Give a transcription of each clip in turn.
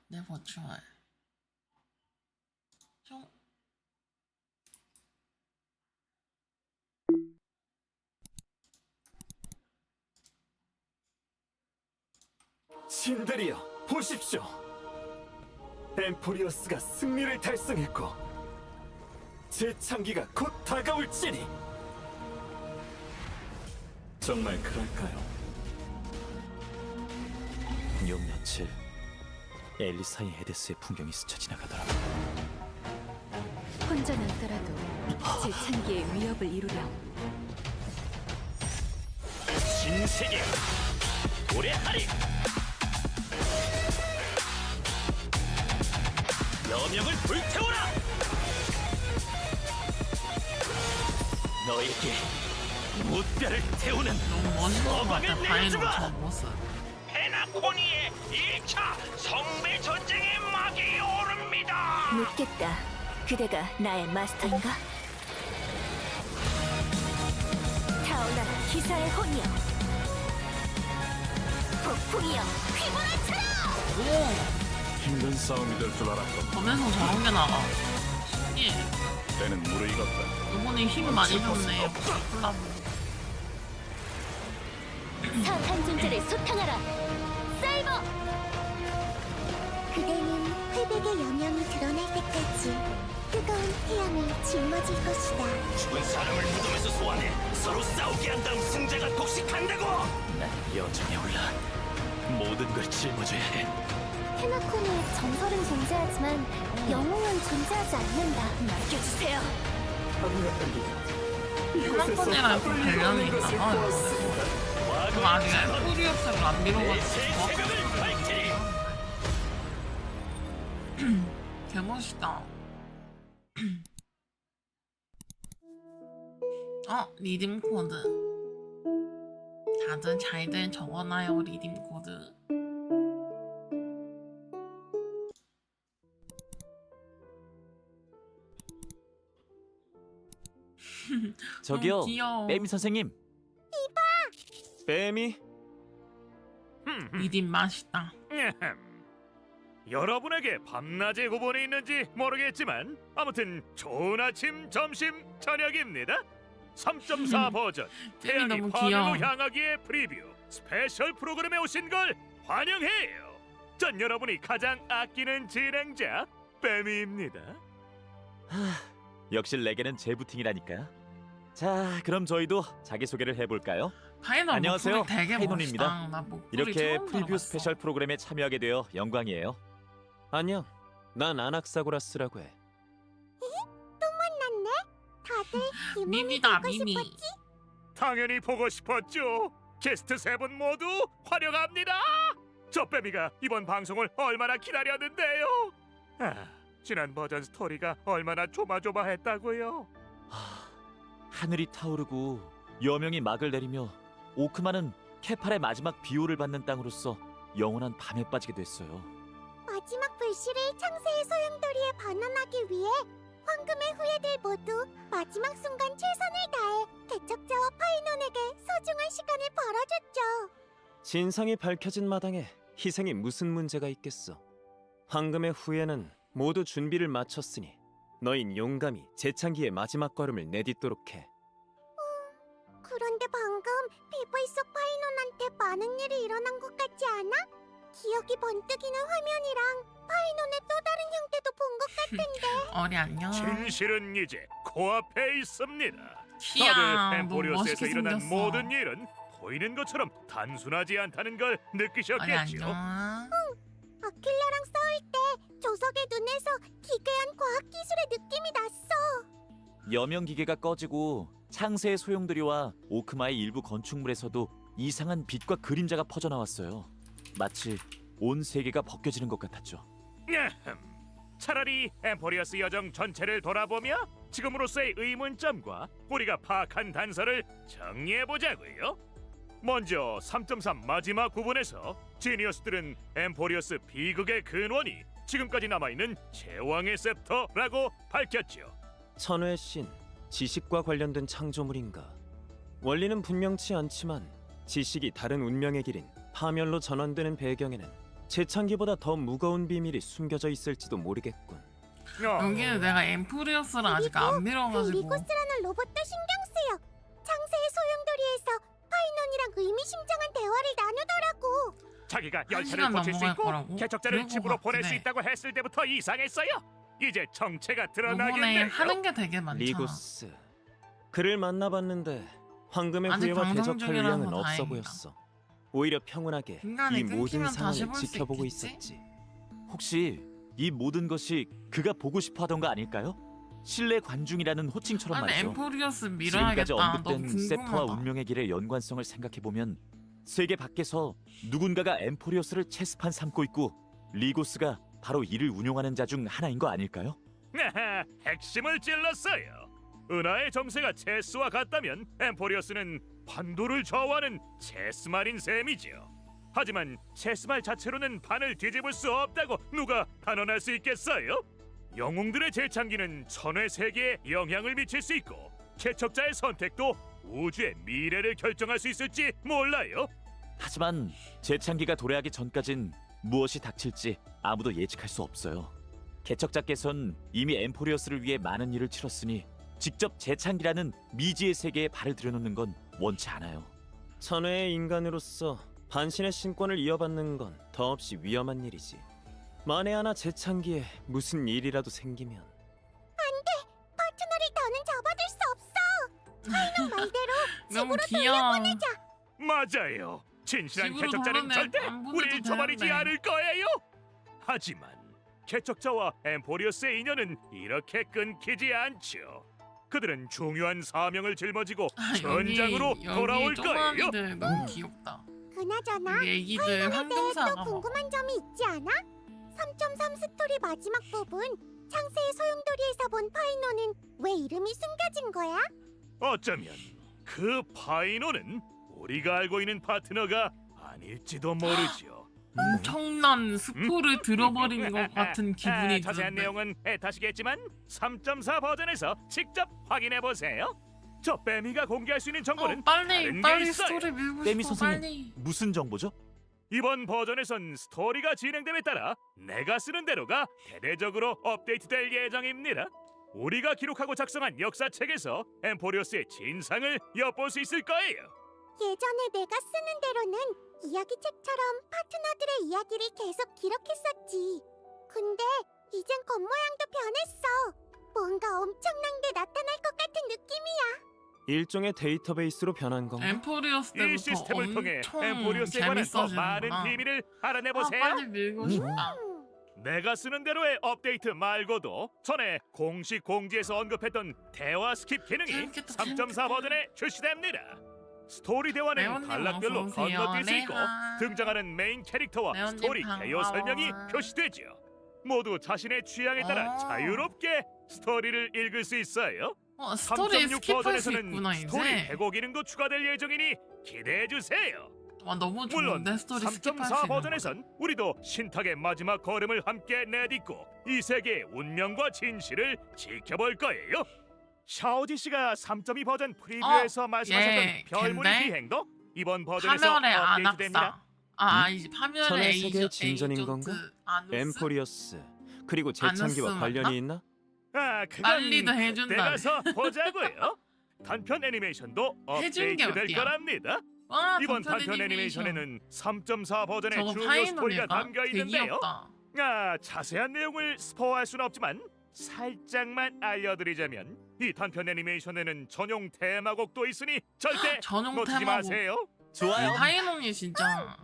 내 버추얼. 좀 신들이여, 보십시오. 엠포리어스가 승리를 달성했고 재창기가 곧 다가올지니. 정말 그럴까요? 요 며칠 엘리사의 헤데스의 풍경이 스쳐 지나가더라. 혼자 남더라도 재창기의 위협을 이루렴. 신세계 도래하리. 여명을 불태워라. 너에게 무뼈를 태우는 너무 멋있는 것 같아. 서방을 바이로 내려주마. 저 모습. 페나코니의 1차 성배 전쟁의 막이 오릅니다. 묻겠다. 그대가 나의 마스터인가? 타올라라 기사의 혼이여. 폭풍이여 휘몰아쳐라. 오! 힘든 싸움이 될 줄 알았던 검에서 저런 게 나가. 신기해. 때는 무르익었다. 이번에 힘 많이 줬네. 콜라보. 사악한 존재를 소탕하라. 사이버. 그대는 회백의 여명이 드러날 때까지 뜨거운 태양을 짊어질 것이다. 죽은 사람을 무덤에서 소환해 서로 싸우게 한 다음 승자가 독식한다고. 난 여정에 올라 모든 걸 짊어져야 해. 테나콘의 정설은 존재하지만 영웅은 존재하지 않는다. 맡겨주세요. 한번이랑 이렇게 관련이 있나 봐. 그럼 아직 프리어스를 안 내 밀어가지고 새 새벽을 밝히리. 개멋있다. 리듬 코드. 다들 잘들 적어놔요, 리듬 코드. 저기요, 너무 귀여워. 빼미 선생님. 뱀이 리듬 맛있다. 여러분에게 밤낮의 구분이 있는지 모르겠지만 아무튼 좋은 아침, 점심, 저녁입니다. 3.4 버전 태양이 너무 귀여워. 화면으로 향하기의 프리뷰 스페셜 프로그램에 오신 걸 환영해요. 전 여러분이 가장 아끼는 진행자 뱀이입니다. 역시 레게는 재부팅이라니까. 자, 그럼 저희도 자기소개를 해볼까요? 파이너 안녕하세요, 목소리 되게 파이논입니다. 멋있다. 나 목소리 이렇게 처음 프리뷰 들어봤어. 스페셜 프로그램에 참여하게 되어 영광이에요. 안녕. 난 아낙사고라스라고 해. 만났네. 다들 이모니 미미다 보고 미미. 싶었지? 당연히 보고 싶었죠. 게스트 세 분 모두 환영합니다. 저 뱀이가 이번 방송을 얼마나 기다렸는데요. 지난 버전 스토리가 얼마나 조마조마했다고요. 하늘이 타오르고 여명이 막을 내리며 오크만은 케팔의 마지막 비호를 받는 땅으로서 영원한 밤에 빠지게 됐어요. 마지막 불씨를 창세의 소용돌이에 반환하기 위해 황금의 후예들 모두 마지막 순간 최선을 다해 개척자와 파이논에게 소중한 시간을 벌어줬죠. 진상이 밝혀진 마당에 희생이 무슨 문제가 있겠어. 황금의 후예는 모두 준비를 마쳤으니 너흰 용감히 재창기의 마지막 걸음을 내딛도록 해. 그런데 방금 PV 속 파이논한테 많은 일이 일어난 것 같지 않아? 기억이 번뜩이는 화면이랑 파이논의 또 다른 형태도 본 것 같은데. 어리 안녕. 진실은 이제 코앞에 있습니다. 키야, 다들 너무 엠포리오스에서 멋있게 일어난 생겼어. 모든 일은 보이는 것처럼 단순하지 않다는 걸 어리 느끼셨겠죠. 안녕. 아킬라랑 싸울 때 조석의 눈에서 기괴한 과학기술의 느낌이 났어. 여명 기계가 꺼지고 창세의 소용돌이와 오크마의 일부 건축물에서도 이상한 빛과 그림자가 퍼져나왔어요. 마치 온 세계가 벗겨지는 것 같았죠. 차라리 엠포리어스 여정 전체를 돌아보며 지금으로서의 의문점과 우리가 파악한 단서를 정리해보자고요. 먼저 3.3 마지막 부분에서 지니어스들은 엠포리어스 비극의 근원이 지금까지 남아있는 제왕의 셉터라고 밝혔죠. 천외의 신, 지식과 관련된 창조물인가. 원리는 분명치 않지만 지식이 다른 운명의 길인 파멸로 전환되는 배경에는 재창기보다 더 무거운 비밀이 숨겨져 있을지도 모르겠군. 여기는 내가 엠프리어스를 아직 안 그 밀어가지고 리고스라는 로봇도 신경 쓰여. 창세의 소용돌이에서 파이논이랑 의미심장한 대화를 나누더라고. 자기가 한 열차를 시간 고칠 수 넘어갈 있고 거라고? 개척자를 그럴 집으로 것 보낼 수 같긴 해. 있다고 했을 때부터 이상했어요. 이제 정체가 요번에 드러나겠네요. 하는 게 되게 많잖아. 리고스. 그를 만나봤는데 황금의 아직 후예와 방송 대적할 중이라서 의향은 없어 다행이다. 보였어. 오히려 평온하게 중간에 이 모든 끊기면 다시 상황을 볼 수 지켜보고 있겠지? 있었지. 혹시 이 모든 것이 그가 보고 싶어하던 거 아닐까요? 실내 관중이라는 호칭처럼 아니 말이죠. 엠포리어스 지금까지 밀어야겠다. 너무 언급된 세프와 궁금하다. 운명의 길의 연관성을 생각해보면 세계 밖에서 누군가가 엠포리어스를 체스판 삼고 있고 리고스가 바로 이를 운용하는 자 중 하나인 거 아닐까요? 아하, 핵심을 찔렀어요. 은하의 정세가 체스와 같다면 엠포리어스는 판도를 좌우하는 체스말인 셈이죠. 하지만 체스말 자체로는 판을 뒤집을 수 없다고 누가 단언할 수 있겠어요? 영웅들의 재창기는 천회 세계에 영향을 미칠 수 있고 개척자의 선택도 우주의 미래를 결정할 수 있을지 몰라요. 하지만 재창기가 도래하기 전까진 무엇이 닥칠지 아무도 예측할 수 없어요. 개척자께선 이미 엠포리어스를 위해 많은 일을 치렀으니 직접 재창기라는 미지의 세계에 발을 들여놓는 건 원치 않아요. 천회의 인간으로서 반신의 신권을 이어받는 건 더없이 위험한 일이지. 만에 하나 재창기에 무슨 일이라도 생기면 파트너를 더는 접어들 수 없어. 파이논 말대로 너무 집으로 귀여워. 맞아요. 진실한 집으로 개척자는 돌아내- 절대 안 보내도 우리를 저버리지 되는데. 않을 거예요. 하지만 개척자와 엠포리어스의 인연은 이렇게 끊기지 않죠. 그들은 중요한 사명을 짊어지고 전장으로 돌아올 거예요. 쪼마리들 너무 귀엽다. 그나저나 우리 애기들 파이논에 대해 황금사가 또 막 궁금한 점이 있지 않아? 3.3 스토리 마지막 부분 창세의 소용돌이에서 본 파이논은 왜 이름이 숨겨진 거야? 어쩌면 그 파이노는 우리가 알고 있는 파트너가 아닐지도 모르죠. 엄청난 스포를 들어버린 것 같은 기분이 자세한 드는데. 내용은 애타시겠지만 3.4 버전에서 직접 확인해 보세요. 저 빼미가 공개할 수 있는 정보는 다른 게 있어요. 스토리 밀고 빼미 싶어 선생님. 빨리. 무슨 정보죠? 이번 버전에선 스토리가 진행됨에 따라 내가 쓰는 대로가 대대적으로 업데이트될 예정입니다. 우리가 기록하고 작성한 역사책에서 엠포리오스의 진상을 엿볼 수 있을 거예요. 예전에 내가 쓰는 대로는 이야기책처럼 파트너들의 이야기를 계속 기록했었지. 근데 이젠 겉모양도 변했어. 뭔가 엄청난 게 나타날 것 같은 느낌이야. 일종의 데이터베이스로 변한 건가? 엠포리어스 이 때부터 시스템을 통해 엄청 엠포리오스에 관한 더 많은 재밌어지는구나. 비밀을 알아내 아, 보세요. 빨리 밀고 싶다. 내가 쓰는 대로의 업데이트 말고도 전에 공식 공지에서 언급했던 대화 스킵 기능이 재밌겠다, 3.4 재밌겠다. 버전에 출시됩니다. 스토리 대화는 레온님 단락별로 어서 오세요. 건너뛸 수 있고 레하. 등장하는 메인 캐릭터와 레온님 스토리 개요 반가워. 설명이 표시되죠. 모두 자신의 취향에 따라 자유롭게 스토리를 읽을 수 있어요. 스토리 3.6 스킵할 수 버전에서는 있구나 스토리 이제. 대고 기능도 추가될 예정이니 기대해 주세요. 와 너무 물론 좋은데 스토리 스킵할 수 3.4 있는 버전에선 우리도 신탁의 마지막 걸음을 함께 내딛고 이 세계의 운명을 진실을 지켜볼 거예요. 샤오지 씨가 3.2 버전 프리뷰에서 말씀하셨던 예, 별무리 걘데? 비행도 이번 버전에서 파멸의 업데이트됩니다. 안악사. 이제 파멸의 천의 세계의 에이전트 진전인 건가? 아누스? 엠포리어스 그리고 재창기와 아누스 관련이 맞나? 있나? 아, 그건 빨리도 그때 해준다. 가서 보자고요. 단편 애니메이션도 해준 게 업데이트될 어디야? 거랍니다. 와, 이번 단편 애니메이션에는 3.4 버전의 저거 주요 스토리가 파이널일까? 담겨 되게 있는데요. 귀엽다. 자세한 내용을 스포할 수는 없지만 살짝만 알려드리자면 이 단편 애니메이션에는 전용 테마곡도 있으니 절대 전용 놓치지 테마곡. 마세요. 좋아요. 하이논이 진짜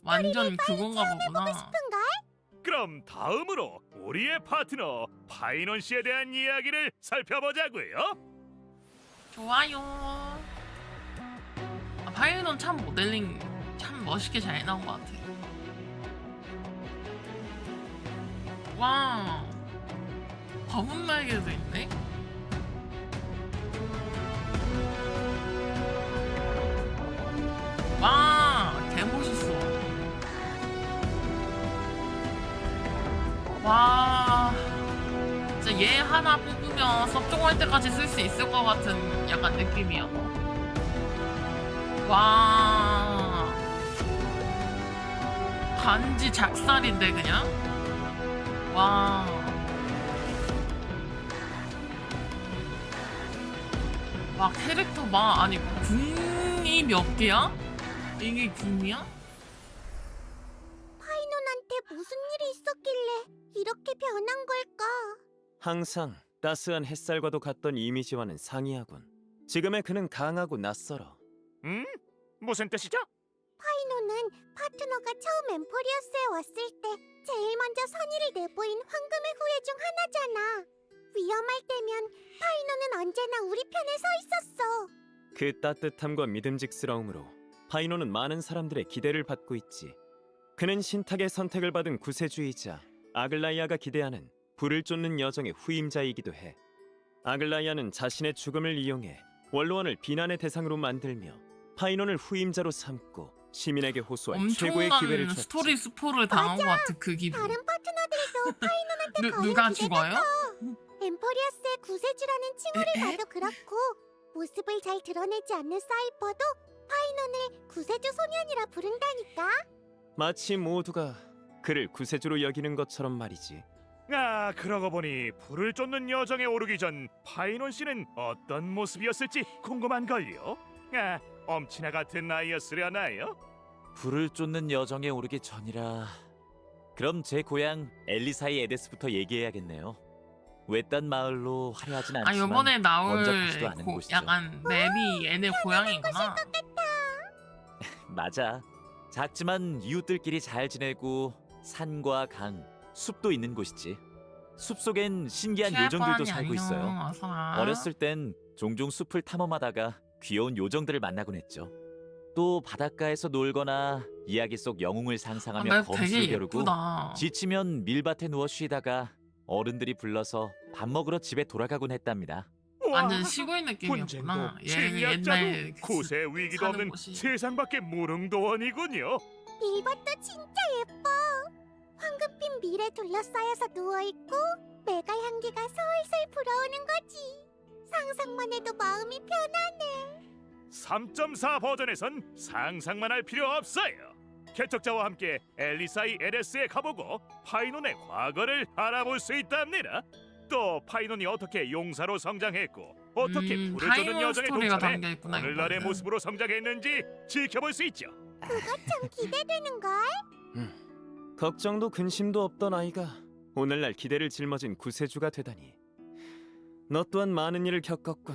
완전 그건가 보구나. 싶은걸? 그럼 다음으로 우리의 파트너 파이논 씨에 대한 이야기를 살펴보자고요. 좋아요. 파이논 참 모델링 참 멋있게 잘 나온 것 같아. 와, 검은 날개도 있네. 와, 개멋있어. 와, 진짜 얘 하나 뽑으면 섭종할 때까지 쓸 수 있을 것 같은 약간 느낌이야. 와, 단지 작살인데 그냥. 와. 와 캐릭터 봐. 아니 궁이 몇 개야? 이게 궁이야? 파이논한테 무슨 일이 있었길래 이렇게 변한 걸까? 항상 따스한 햇살과도 같던 이미지와는 상이하군. 지금의 그는 강하고 낯설어. 무슨 뜻이죠? 파이논은 파트너가 처음 엠포리어스에 왔을 때 제일 먼저 선의를 내보인 황금의 후예 중 하나잖아. 위험할 때면 파이논은 언제나 우리 편에 서 있었어. 그 따뜻함과 믿음직스러움으로 파이논은 많은 사람들의 기대를 받고 있지. 그는 신탁의 선택을 받은 구세주이자 아글라이아가 기대하는 불을 쫓는 여정의 후임자이기도 해. 아글라이아는 자신의 죽음을 이용해 원로원을 비난의 대상으로 만들며 파이논을 후임자로 삼고 시민에게 호소할 최고의 기회를 엄청난 줬지. 스토리 스포를 당한 것 같은 그 기분. 다른 파트너들도 파이논한테 거의 누가 기대가 죽어요? 커. 엠포리어스의 구세주라는 칭호를 에? 봐도 그렇고 모습을 잘 드러내지 않는 사이퍼도 파이논을 구세주 소년이라 부른다니까. 마치 모두가 그를 구세주로 여기는 것처럼 말이지. 아, 그러고 보니 불을 쫓는 여정에 오르기 전 파이논 씨는 어떤 모습이었을지 궁금한걸요. 아, 엄친아 같은 아이였으려나요? 불을 쫓는 여정에 오르기 전이라. 그럼 제 고향 엘리사이 에데스부터 얘기해야겠네요. 외딴 마을로 화려하진 아 않지만 요번에 나올 먼저 가지도 않은 곳이죠. 약간 맵이 얘네 고향이구나. 맞아. 작지만 이웃들끼리 잘 지내고 산과 강, 숲도 있는 곳이지. 숲속엔 신기한 요정들도 살고 있어요. 어렸을 땐 종종 숲을 탐험하다가 귀여운 요정들을 만나곤 했죠. 또 바닷가에서 놀거나 이야기 속 영웅을 상상하며 맵 되게 검수를 겨루고 예쁘다. 지치면 밀밭에 누워 쉬다가 어른들이 불러서 밥 먹으러 집에 돌아가곤 했답니다. 완전 시골 느낌이었구나. 분쟁도 얘 침략자도 옛날 구세 위기도 사는 없는 곳이. 세상밖에 무릉도원이군요. 밀밭도 진짜 예뻐. 황금빛 밀에 둘러싸여서 누워있고 메가 향기가 솔솔 불어오는 거지. 상상만 해도 마음이 편하네. 3.4 버전에선 상상만 할 필요 없어요. 개척자와 함께 엘리사이 에데스에 가보고 파이논의 과거를 알아볼 수 있답니다. 또 파이논이 어떻게 용사로 성장했고 어떻게 불을 쫓는 파이논 여정에 스토리가 동참해 담겨있구나, 오늘날의 이거는. 모습으로 성장했는지 지켜볼 수 있죠. 참 기대되는걸? 걱정도 근심도 없던 아이가 오늘날 기대를 짊어진 구세주가 되다니. 너 또한 많은 일을 겪었군.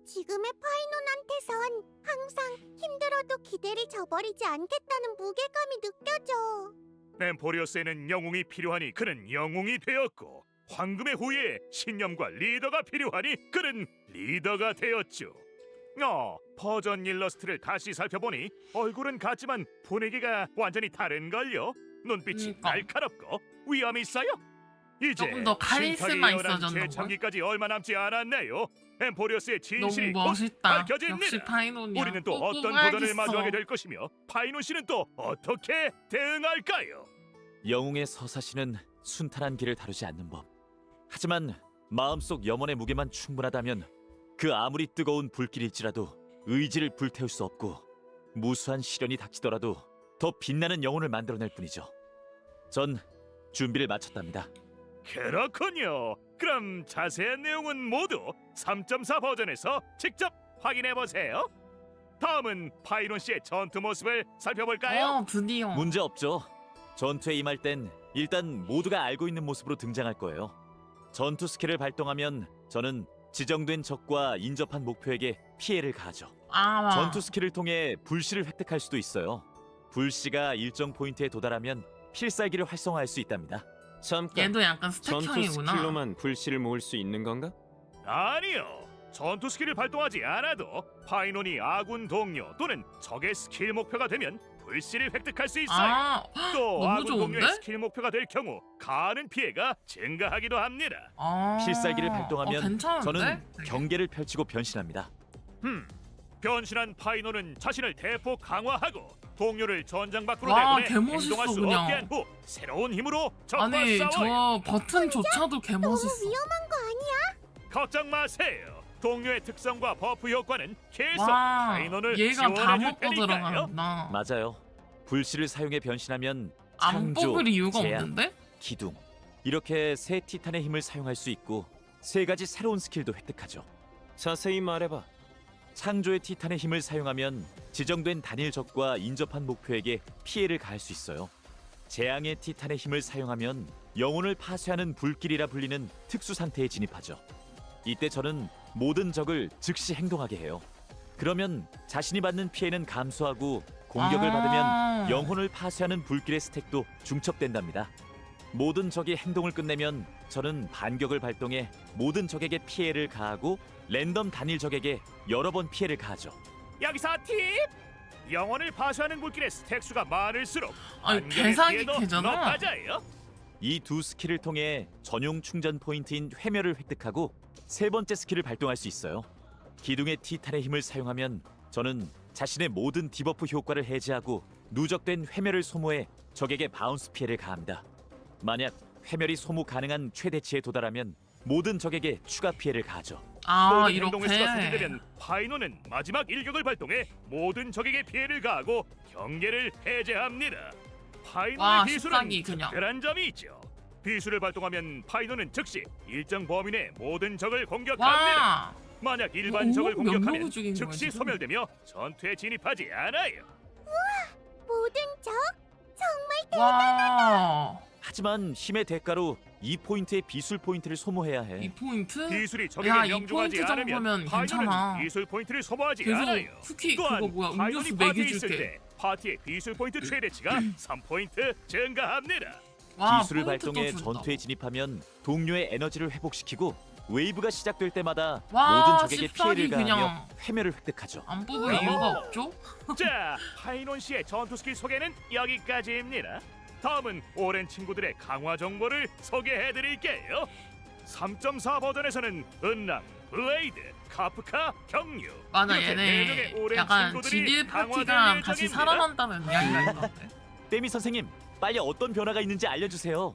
지금의 파이논한테선 항상 힘들어도 기대를 저버리지 않겠다는 무게감이 느껴져. 엠포리오스에는 영웅이 필요하니 그는 영웅이 되었고 황금의 후예에 신념과 리더가 필요하니 그는 리더가 되었죠. 버전 일러스트를 다시 살펴보니 얼굴은 같지만 분위기가 완전히 다른걸요. 눈빛이 그러니까. 날카롭고 위험이 있어요. 이제 조금 더 카리스마 있어졌나 봐. 재창기까지 얼마 남지 않았네요. 엠포리오스의 진실이 너무 곧 멋있다. 밝혀집니다. 역시 파이논이야. 우리는 또 꼭 어떤 봐야겠어. 도전을 마주하게 될 것이며 파이논 씨는 또 어떻게 대응할까요? 영웅의 서사시는 순탄한 길을 다루지 않는 법. 하지만 마음속 염원의 무게만 충분하다면 그 아무리 뜨거운 불길일지라도 의지를 불태울 수 없고 무수한 시련이 닥치더라도 더 빛나는 영혼을 만들어낼 뿐이죠. 전 준비를 마쳤답니다. 그렇군요. 그럼 자세한 내용은 모두 3.4 버전에서 직접 확인해 보세요. 다음은 파이논 씨의 전투 모습을 살펴볼까요? 드디어. 문제 없죠. 전투에 임할 땐 일단 모두가 알고 있는 모습으로 등장할 거예요. 전투 스킬을 발동하면 저는 지정된 적과 인접한 목표에게 피해를 가하죠. 전투 스킬을 통해 불씨를 획득할 수도 있어요. 불씨가 일정 포인트에 도달하면 필살기를 활성화할 수 있답니다. 잠깐. 얘도 약간 전투 스택형이구나. 스킬로만 불씨를 모을 수 있는 건가? 아니요. 전투 스킬을 발동하지 않아도 파이논이 아군 동료 또는 적의 스킬 목표가 되면 불씨를 획득할 수 있어요. 또 너무 아군 좋은데? 동료의 스킬 목표가 될 경우 가하는 피해가 증가하기도 합니다. 필살기를 발동하면 괜찮은데? 저는 되게? 경계를 펼치고 변신합니다. 변신한 파이논은 자신을 대폭 강화하고 동료를 전장 밖으로 와, 내보내 개멋있어, 행동할 수 그냥. 없게 한 후 새로운 힘으로 적과 아니 싸워요. 저 버튼조차도 너무 개멋있어. 위험한 거 아니야? 걱정 마세요. 동료의 특성과 버프 효과는 계속 와 파이논을 얘가 다 지원해줄 먹고 테니까요. 들어가는구나. 맞아요. 불씨를 사용해 변신하면 안 창조, 뽑을 이유가 제한, 없는데? 기둥. 이렇게 세 티탄의 힘을 사용할 수 있고 세 가지 새로운 스킬도 획득하죠. 자세히 말해봐. 창조의 티탄의 힘을 사용하면 지정된 단일 적과 인접한 목표에게 피해를 가할 수 있어요. 재앙의 티탄의 힘을 사용하면 영혼을 파쇄하는 불길이라 불리는 특수 상태에 진입하죠. 이때 저는 모든 적을 즉시 행동하게 해요. 그러면 자신이 받는 피해는 감소하고 공격을 받으면 영혼을 파쇄하는 불길의 스택도 중첩된답니다. 모든 적이 행동을 끝내면 저는 반격을 발동해 모든 적에게 피해를 가하고 랜덤 단일 적에게 여러 번 피해를 가하죠. 여기서 팁! 영혼을 파쇄하는 물길의 스택 수가 많을수록 아니, 반격의 대상이 피해도 되잖아. 높아져요. 이 두 스킬을 통해 전용 충전 포인트인 회멸을 획득하고 세 번째 스킬을 발동할 수 있어요. 기둥의 티탄의 힘을 사용하면 저는 자신의 모든 디버프 효과를 해제하고 누적된 회멸을 소모해 적에게 바운스 피해를 가합니다. 만약 회멸이 소모 가능한 최대치에 도달하면 모든 적에게 추가 피해를 가하죠. 아, 모든 이렇게. 행동 횟수가 소진되면 파이노는 마지막 일격을 발동해 모든 적에게 피해를 가하고 경계를 해제합니다. 파이노의 와, 비수는 십사기 그냥. 특별한 점이 있죠. 비수를 발동하면 파이노는 즉시 일정 범위 내 모든 적을 공격합니다. 와. 만약 일반 오, 적을 공격하면 명령을 죽인 거야, 즉시 지금. 소멸되며 전투에 진입하지 않아요. 모든 적? 정말 와. 하지만 힘의 대가로 2포인트의 비술 포인트를 소모해야 이 해. 포인트? 비술이 적에게 야, 이 명중하지 포인트 않으면 정도면 파이노는 괜찮아. 비술 포인트를 소모하지 계속 않아요. 쿠키 또한 그거 뭐야, 파이논이 음료수 파티에 먹여줄게. 있을 때 파티의 비술 포인트 최대치가 3포인트 증가합니다. 와, 기술을 포인트 발동해 또 준다. 전투에 진입하면 동료의 에너지를 회복시키고 웨이브가 시작될 때마다 와, 모든 적에게 십사기 피해를 가하며 그냥. 회멸을 획득하죠. 안 뽑을 어. 이유가 없죠? 자, 파이논 씨의 전투 스킬 소개는 여기까지입니다. 다음은 오랜 친구들의 강화 정보를 소개해드릴게요. 3.4 버전에서는 은랑, 블레이드, 카프카, 경류 맞아, 이렇게 네 명의 얘네 오랜 약간 친구들이 지딜 강화될 파티랑 같이 예정입니다. 살아난다는 이야기가 있던데. 떼미 선생님, 빨리 어떤 변화가 있는지 알려주세요.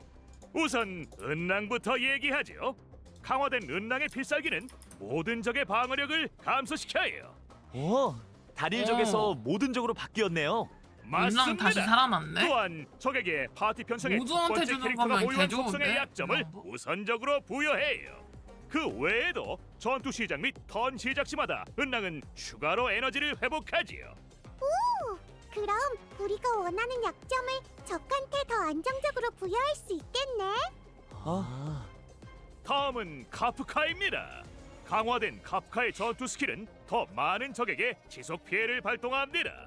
우선 은랑부터 얘기하죠. 강화된 은랑의 필살기는 모든 적의 방어력을 감소시켜요. 오, 단일 적에서 모든 적으로 바뀌었네요. 은랑 맞습니다. 다시 살아났네? 또한 적에게 파티 편성의 첫 모두한테 번째 주는 캐릭터가 거면 보유한 개좋은데? 속성의 약점을 은랑도? 우선적으로 부여해요. 그 외에도 전투 시작 및 턴 시작 시마다 은랑은 추가로 에너지를 회복하지요. 그럼 우리가 원하는 약점을 적한테 더 안정적으로 부여할 수 있겠네. 아, 다음은 카프카입니다. 강화된 카프카의 전투 스킬은 더 많은 적에게 지속 피해를 발동합니다.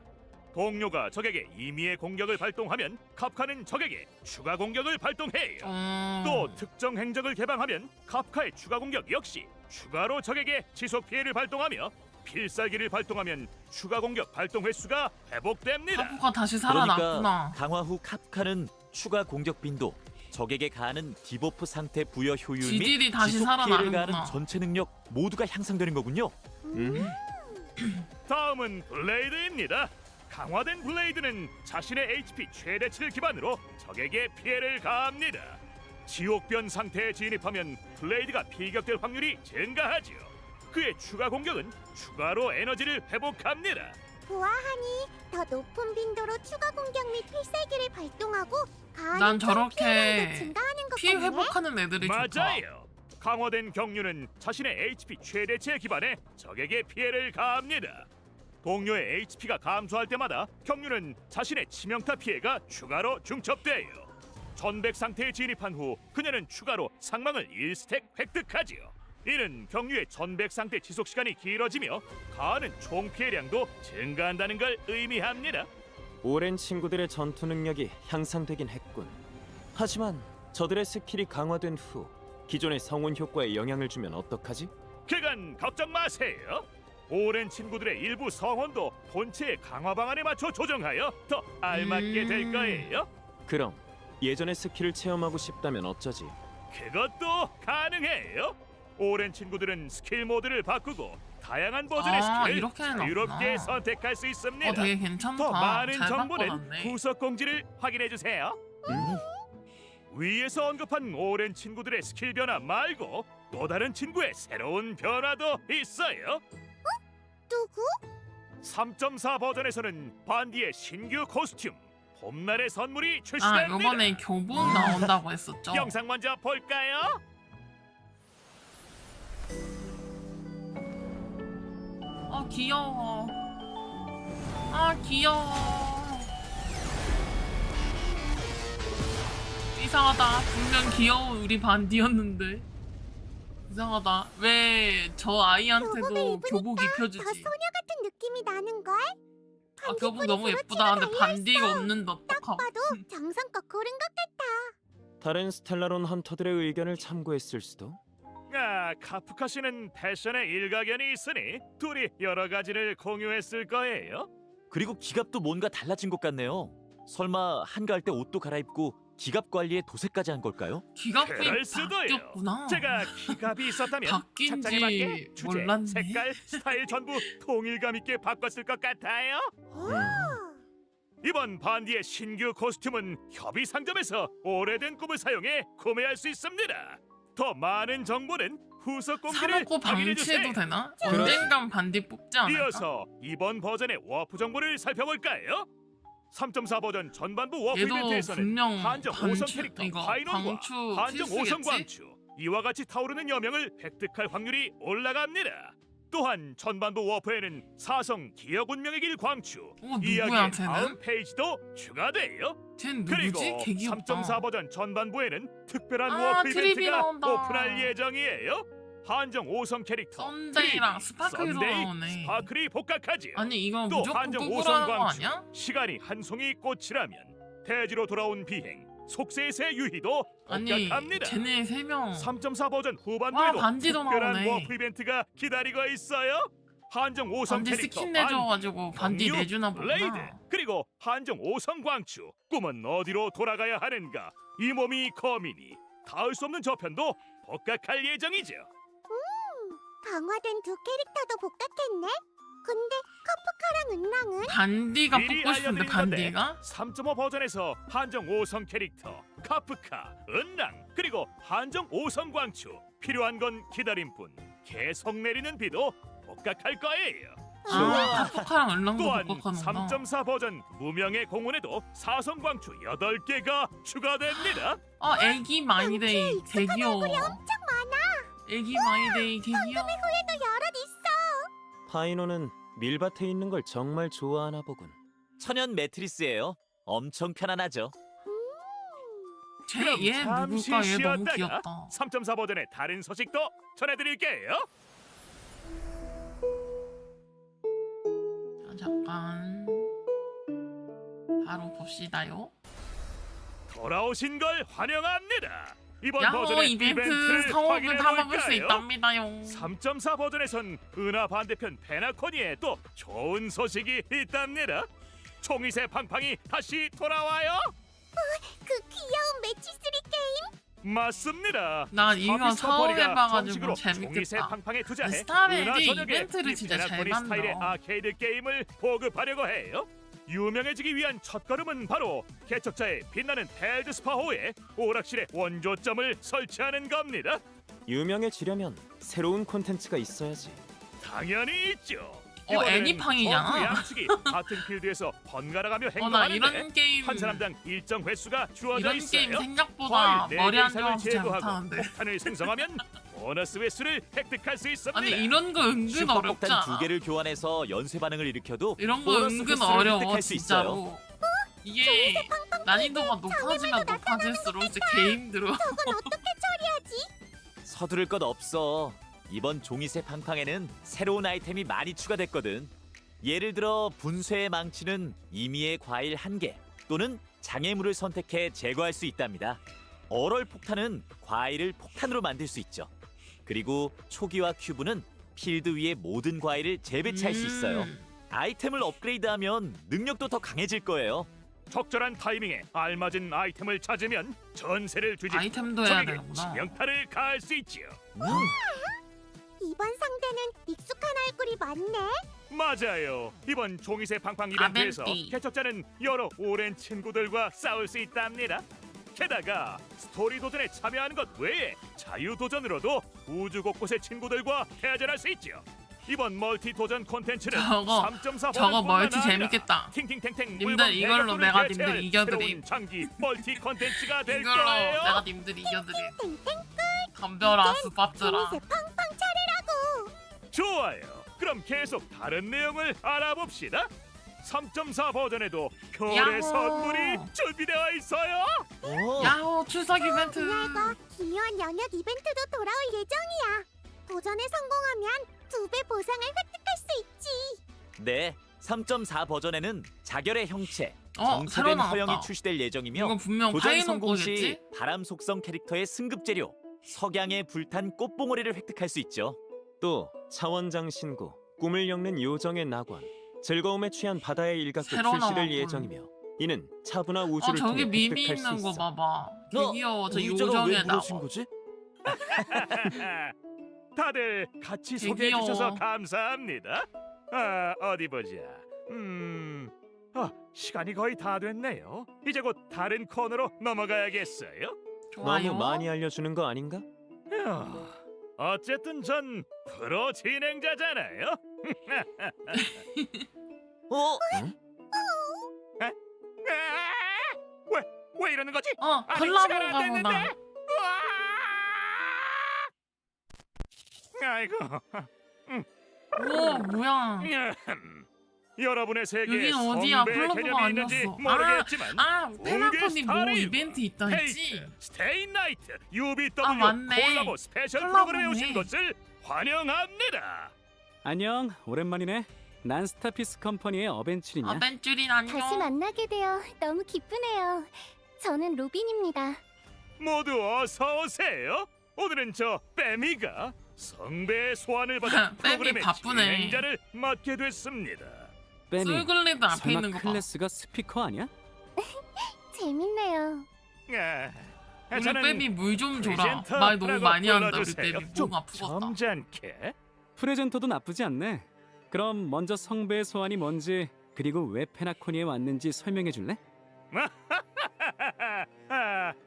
동료가 적에게 임의의 공격을 발동하면 카프카는 적에게 추가 공격을 발동해요. 또 특정 행적을 개방하면 카프카의 추가 공격 역시 추가로 적에게 지속 피해를 발동하며 필살기를 발동하면 추가 공격 발동 횟수가 회복됩니다. 카프가 다시 그러니까 살아났구나. 강화 후 카프카는 추가 공격 빈도, 적에게 가하는 디버프 상태 부여 효율 및 지딜이 다시 지속 피해를 살아나는구나. 가하는 전체 능력 모두가 향상되는 거군요. 다음은 블레이드입니다. 강화된 블레이드는 자신의 HP 최대치를 기반으로 적에게 피해를 가합니다. 지옥변 상태에 진입하면 블레이드가 피격될 확률이 증가하지요. 그의 추가 공격은 추가로 에너지를 회복합니다. 보아하니 더 높은 빈도로 추가 공격 및 필살기를 발동하고 난 가하는 저렇게 피해량도 증가하는 것 피 같네. 회복하는 애들이 좋다. 맞아요. 강화된 경류는 자신의 HP 최대치에 기반해 적에게 피해를 가합니다. 동료의 HP가 감소할 때마다 경류는 자신의 치명타 피해가 추가로 중첩돼요. 전백 상태에 진입한 후 그녀는 추가로 상망을 1스택 획득하지요. 이는 경류의 전백 상태 지속 시간이 길어지며 가하는 총 피해량도 증가한다는 걸 의미합니다. 오랜 친구들의 전투 능력이 향상되긴 했군. 하지만 저들의 스킬이 강화된 후 기존의 성운 효과에 영향을 주면 어떡하지? 그건 걱정 마세요. 오랜 친구들의 일부 성원도 본체의 강화 방안에 맞춰 조정하여 더 알맞게 될 거예요. 그럼 예전의 스킬을 체험하고 싶다면 어쩌지? 그것도 가능해요. 오랜 친구들은 스킬 모드를 바꾸고 다양한 버전의 스킬을 이렇게는 자유롭게 없구나. 선택할 수 있습니다. 되게 괜찮다. 더 많은 잘 정보는 바꿔놨네. 후속 공지를 확인해 주세요. 위에서 언급한 오랜 친구들의 스킬 변화 말고 또 다른 친구의 새로운 변화도 있어요. 누구? 3.4 버전에서는 반디의 신규 코스튬, 봄날의 선물이 아 출시됩니다. 요번에 교복 나온다고 했었죠. 영상 먼저 볼까요? 아 귀여워. 아 귀여워. 이상하다. 분명 귀여운 우리 반디였는데 이상하다. 왜 저 교복을 아이한테도 입으니까 교복 더 입혀주지? 소녀 같은 느낌이 나는걸? 아 교복 너무 예쁘다. 근데 반디가 없는데 어떡하고? 봐도 정성껏 고른 것 같아. 다른 스텔라론 헌터들의 의견을 참고했을 수도. 아, 카프카 씨는 패션에 일가견이 있으니 둘이 여러 가지를 공유했을 거예요. 그리고 기갑도 뭔가 달라진 것 같네요. 설마 한가할 때 옷도 갈아입고 기갑 관리에 도색까지 한 걸까요? 기갑이 그럴 수도요. 바뀌었구나. 제가 기갑이 있었다면 바뀐지 착장에 맞게 주제, 몰랐네. 색깔, 스타일 전부 통일감 있게 바꿨을 것 같아요. 이번 반디의 신규 코스튬은 협의 상점에서 오래된 꿈을 사용해 구매할 수 있습니다. 더 많은 정보는 후속 공지를 사놓고 확인해주세요. 방치해도 되나? 그렇지. 언젠간 반디 뽑지 않을까? 이어서 이번 버전의 워프 정보를 살펴볼까요? 3.4 버전 전반부 워프 얘도 이벤트에서는 분명 한정 5성 방추 캐릭터 이거 파이널과 방추 한정 5성 필수겠지? 광추 이와 같이 타오르는 여명을 획득할 확률이 올라갑니다. 또한 전반부 워프에는 4성 기억 운명의 길 광추 누구야 이야기의 쟤는? 다음 페이지도 추가돼요. 쟤는 그리고 누구지? 개 귀엽다. 3.4 버전 전반부에는 특별한 아, 워프 트리비 이벤트가 나온다. 오픈할 예정이에요. 한정 5성 캐릭터 썬데이랑 트리비, 스파클이 썬데이, 나오네. 스파클이 복각하지요. 아니 이건 또 무조건 한정 꾸꾸라는 거 5성 광추 아니야? 시간이 한 송이 꽃이라면 대지로 돌아온 비행 속세의 새 유희도 아니 복각합니다. 쟤네 3명 3.4 버전 와, 후반부에도 반지도 특별한 나오네. 워프 이벤트가 기다리고 있어요. 한정 5성 반디 캐릭터 스킨 내줘가지고 반디 경유, 내주나 블레이드 보구나. 그리고 한정 5성 광추 꿈은 어디로 돌아가야 하는가 이 몸이 거민이 닿을 수 없는 저편도 복각할 예정이죠. 강화된 두 캐릭터도 복각했네. 근데 카프카랑 은랑은 반디가 미리 뽑고 싶은데 알려드린 건데 반디가? 3.5 버전에서 한정 5성 캐릭터 카프카, 은랑 그리고 한정 5성 광추 필요한 건 기다림뿐 계속 내리는 비도 복각할 거예요. 아 카프카랑 얼랑도 또한 복각하는구나. 3.4 버전 무명의 공원에도 4성 광추 8개가 추가됩니다. 아 애기 마이데이 익숙한 개 귀여워. 얼굴이 엄청 많아. 애기 마이데이 개 귀여워. 후에도 여럿 있어. 파이노는 밀밭에 있는 걸 정말 좋아하나 보군. 천연 매트리스예요. 엄청 편안하죠. 그럼 쟤얘 잠시 누굴까? 얘 너무 쉬었다가 귀엽다. 3.4 버전의 다른 소식도 전해드릴게요. 자, 잠깐 바로 봅시다요. 돌아오신 걸 환영합니다. 이번 야호 버전의 이벤트 이벤트를 사업을 다 막을 수 확인해볼까요? 있답니다요. 3.4 버전에선 은하 반대편 페나코니에 또 좋은 소식이 있답니다. 총이새 팡팡이 다시 돌아와요. 그 귀여운 매치3 게임. 맞습니다. 나 이거 커피스타퍼리가 사업해봐가지고 정식으로 총이새 재밌겠다. 팡팡에 투자해 스타레일이 은하 전역에 이벤트를 이 진짜 잘 페나코니 스타일의 만들어. 아케이드 게임을 보급하려고 해요. 유명해지기 위한 첫걸음은 바로 개척자의 빛나는 헬드 스파호에 오락실의 원조점을 설치하는 겁니다. 유명해지려면 새로운 콘텐츠가 있어야지. 당연히 있죠. 애니팡이잖아. 전투 양측이 같은 필드에서 번갈아가며 나 행동하는데 이런 게임 한 사람당 일정 횟수가 주어져 이런 있어요. 게임 생각보다 과일 머리 안 4개 좋아서 이상을 잘 제거하고 못하는데. 폭탄을 생성하면 보너스 횟수를 획득할 수 있습니다. 아니 이런 거 은근 어렵지 슈퍼폭탄 않아? 2개를 교환해서 연쇄 반응을 일으켜도 이런 거 보너스 은근 횟수를 어려워 획득할 수 있어요. 진짜로. 이게 난이도가 높아지면 높아질수록 진짜 개 힘들어. 저건 어떻게 처리하지? 서두를 것 없어. 이번 종이새 팡팡에는 새로운 아이템이 많이 추가됐거든. 예를 들어 분쇄의 망치는 임의의 과일 1개 또는 장애물을 선택해 제거할 수 있답니다. 얼얼 폭탄은 과일을 폭탄으로 만들 수 있죠. 그리고 초기화 큐브는 필드 위의 모든 과일을 재배치할 수 있어요. 아이템을 업그레이드하면 능력도 더 강해질 거예요. 적절한 타이밍에 알맞은 아이템을 찾으면 전세를 뒤집 아이템도 해야 적에게 되는구나. 치명타를 가할 수 있지요. 이번 상대는 익숙한 얼굴이 많네. 맞아요. 이번 종이새 팡팡 이벤트에서 아벤띠. 개척자는 여러 오랜 친구들과 싸울 수 있답니다. 게다가 스토리 도전에 참여하는 것 외에 자유 도전으로도 우주 곳곳의 친구들과 대전할 수 있죠. 이번 멀티 도전 콘텐츠는 저거 3.4 저거 멀티 재밌겠다. 팅팅탱탱 님들 이걸로 내가 님들 이겨드림. 새로운 장기 멀티 콘텐츠가 될 이걸로 거예요. 내가 님들 이겨드림. 덤벼라 수밥들아. 재밌을 팡팡 차례라고. 좋아요. 그럼 계속 다른 내용을 알아봅시다. 3.4 버전에도 별의 야호. 선물이 준비되어 있어요. 야호 추석 이벤트. 그날과 기묘한 연역 이벤트도 돌아올 예정이야. 도전에 성공하면 2배 보상을 획득할 수 있지. 네, 3.4 버전에는 자결의 형체, 새로 정체된 나왔다. 허영이 출시될 예정이며 이건 분명 도전 파이노 성공 시 거겠지? 바람 속성 캐릭터의 승급 재료 석양의 불탄 꽃봉오리를 획득할 수 있죠. 또 차원장 신구, 꿈을 엮는 요정의 낙원, 즐거움에 취한 바다의 일각도 새로 출시될 나왔군. 예정이며 이는 차분화 우주를 저기 통해 미미 획득할 수 있는 거 있어. 봐봐. 개 귀여워. 저 의자가 왜 요정에 나와. 무너진 거지? 다들 같이 되게 소개해 주셔서 귀여워. 감사합니다. 어디 보자. 시간이 거의 다 됐네요. 이제 곧 다른 코너로 넘어가야겠어요. 좋아요. 너무 많이 알려주는 거 아닌가? 휴, 어쨌든 전 프로 진행자잖아요. 왜 이러는 거지? 아직 시간 안 콜라보인가 됐는데. 보다. 아이고. 오 뭐야. 여러분의 세계에 여긴 어디야? 성배 콜라보가 개념이 있는지 아니었어. 모르겠지만 페나코님 뭐 스타레이브, 이벤트 있다 했지? 헤이트, 스테인 나이트, UBW 맞네. 콜라보 스페셜 콜라보네. 프로그램에 오신 것을 환영합니다. 안녕, 오랜만이네. 난 스타피스 컴퍼니의 어벤출이냐? 아벤쭈린 안녕. 다시 만나게 되어 너무 기쁘네요. 저는 로빈입니다. 모두 어서 오세요. 오늘은 저 빼미가 성배의 소환을 받은 빼미 프로그램의 바쁘네. 진행자를 맡게 됐습니다. 빼미, 솔글레드 앞에 설마 있는 거 봐. 클래스가 스피커 아니야? 재밌네요. 우리 저는 빼미 물 좀 줘라. 프레젠터라고 말 너무 많이 한다 우리 불러주세요. 빼미. 좀 목 아프겠다. 점잖게. 프레젠터도 나쁘지 않네. 그럼 먼저 성배의 소환이 뭔지 그리고 왜 페나코니에 왔는지 설명해 줄래?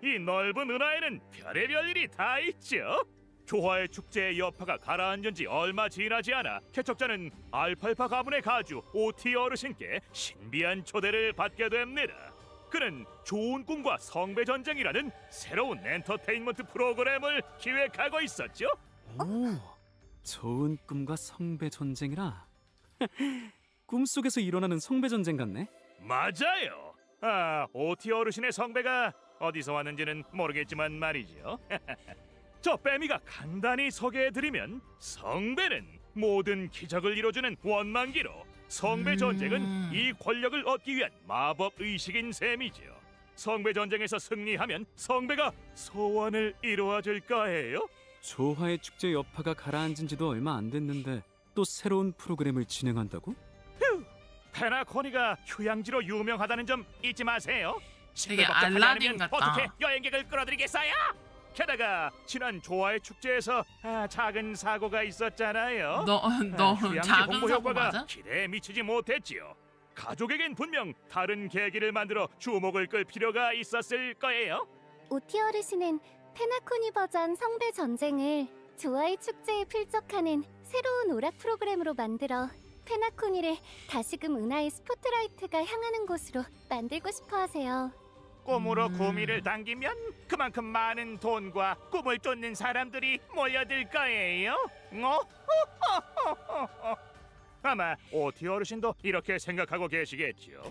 이 넓은 은하에는 별의별 일이 다 있죠. 조화의 축제의 여파가 가라앉은 지 얼마 지나지 않아 개척자는 알팔파 가문의 가주 오티 어르신께 신비한 초대를 받게 됩니다. 그는 좋은 꿈과 성배 전쟁이라는 새로운 엔터테인먼트 프로그램을 기획하고 있었죠. 오, 좋은 꿈과 성배 전쟁이라. 꿈속에서 일어나는 성배 전쟁 같네. 맞아요. 오티 어르신의 성배가 어디서 왔는지는 모르겠지만 말이죠. 저 빼미가 간단히 소개해드리면 성배는 모든 기적을 이뤄주는 원망기로 성배 전쟁은 이 권력을 얻기 위한 마법 의식인 셈이죠. 성배 전쟁에서 승리하면 성배가 소원을 이루어줄 거예요. 조화의 축제 여파가 가라앉은 지도 얼마 안 됐는데 또 새로운 프로그램을 진행한다고? 페나코니가 휴양지로 유명하다는 점 잊지 마세요. 되게 싱글벅적하지 알라딘 않으면 같다. 어떻게 여행객을 끌어들이겠어요? 게다가 지난 조화의 축제에서 작은 사고가 있었잖아요. 너 휴양지 작은 홍보 사고 효과가 맞아? 기대에 미치지 못했지요. 가족에겐 분명 다른 계기를 만들어 주목을 끌 필요가 있었을 거예요. 오티 어르신은 페나코니 버전 성배 전쟁을 조화의 축제에 필적하는 새로운 오락 프로그램으로 만들어 페나코니를 다시금 은하의 스포트라이트가 향하는 곳으로 만들고 싶어 하세요. 꿈으로 구미를 당기면 그만큼 많은 돈과 꿈을 쫓는 사람들이 몰려들 거예요. 아마 오티 어르신도 이렇게 생각하고 계시겠죠.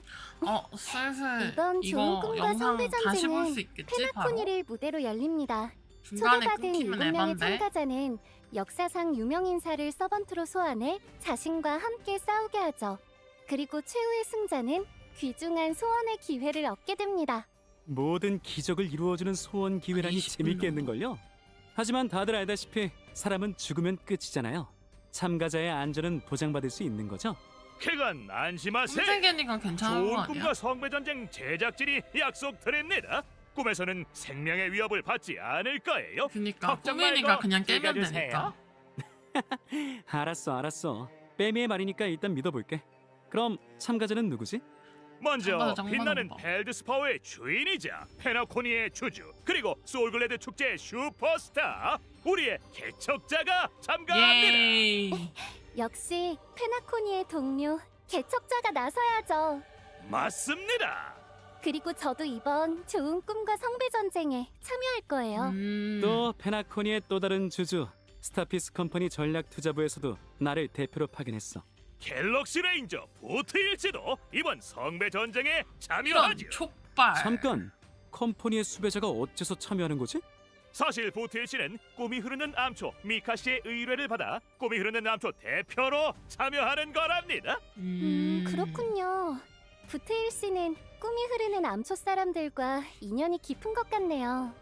슬슬 이번 좋은 이거 꿈과 영상 성배 다시 볼 전쟁은 수 있겠지? 바로? 페나코니를 무대로 열립니다. 중간에 초대받은 끊기면 7명의 에반데? 참가자는 역사상 유명 인사를 서번트로 소환해 자신과 함께 싸우게 하죠. 그리고 최후의 승자는 귀중한 소원의 기회를 얻게 됩니다. 모든 기적을 이루어주는 소원 기회라니 재밌겠는걸요? 하지만 다들 알다시피 사람은 죽으면 끝이잖아요. 참가자의 안전은 보장받을 수 있는 거죠? 그건 안심하세요. 꿈생개니까 괜찮은 거 좋은 아니야? 꿈과 성배 전쟁 제작진이 약속드립니다. 꿈에서는 생명의 위협을 받지 않을 거예요. 그니까 걱정 꿈이니까 말고 그냥 깨면 즐겨주세요. 되니까. 알았어. 빼미의 말이니까 일단 믿어볼게. 그럼 참가자는 누구지? 먼저 참가자 장만하는 빛나는 법. 벨드스파워의 주인이자 페나코니의 주주 그리고 소울글레드 축제의 슈퍼스타 우리의 개척자가 참가합니다. 예이. 역시 페나코니의 동료 개척자가 나서야죠. 맞습니다. 그리고 저도 이번 좋은 꿈과 성배 전쟁에 참여할 거예요. 또 페나코니의 또 다른 주주 스타피스 컴퍼니 전략투자부에서도 나를 대표로 파견했어. 갤럭시 레인저 보트일지도 이번 성배 전쟁에 이런 참여하죠. 촉발. 잠깐, 컴퍼니의 수배자가 어째서 참여하는 거지? 사실 보트일씨는 꿈이 흐르는 암초 미카 씨의 의뢰를 받아 꿈이 흐르는 암초 대표로 참여하는 거랍니다. 그렇군요. 부트일 씨는 꿈이 흐르는 암초 사람들과 인연이 깊은 것 같네요.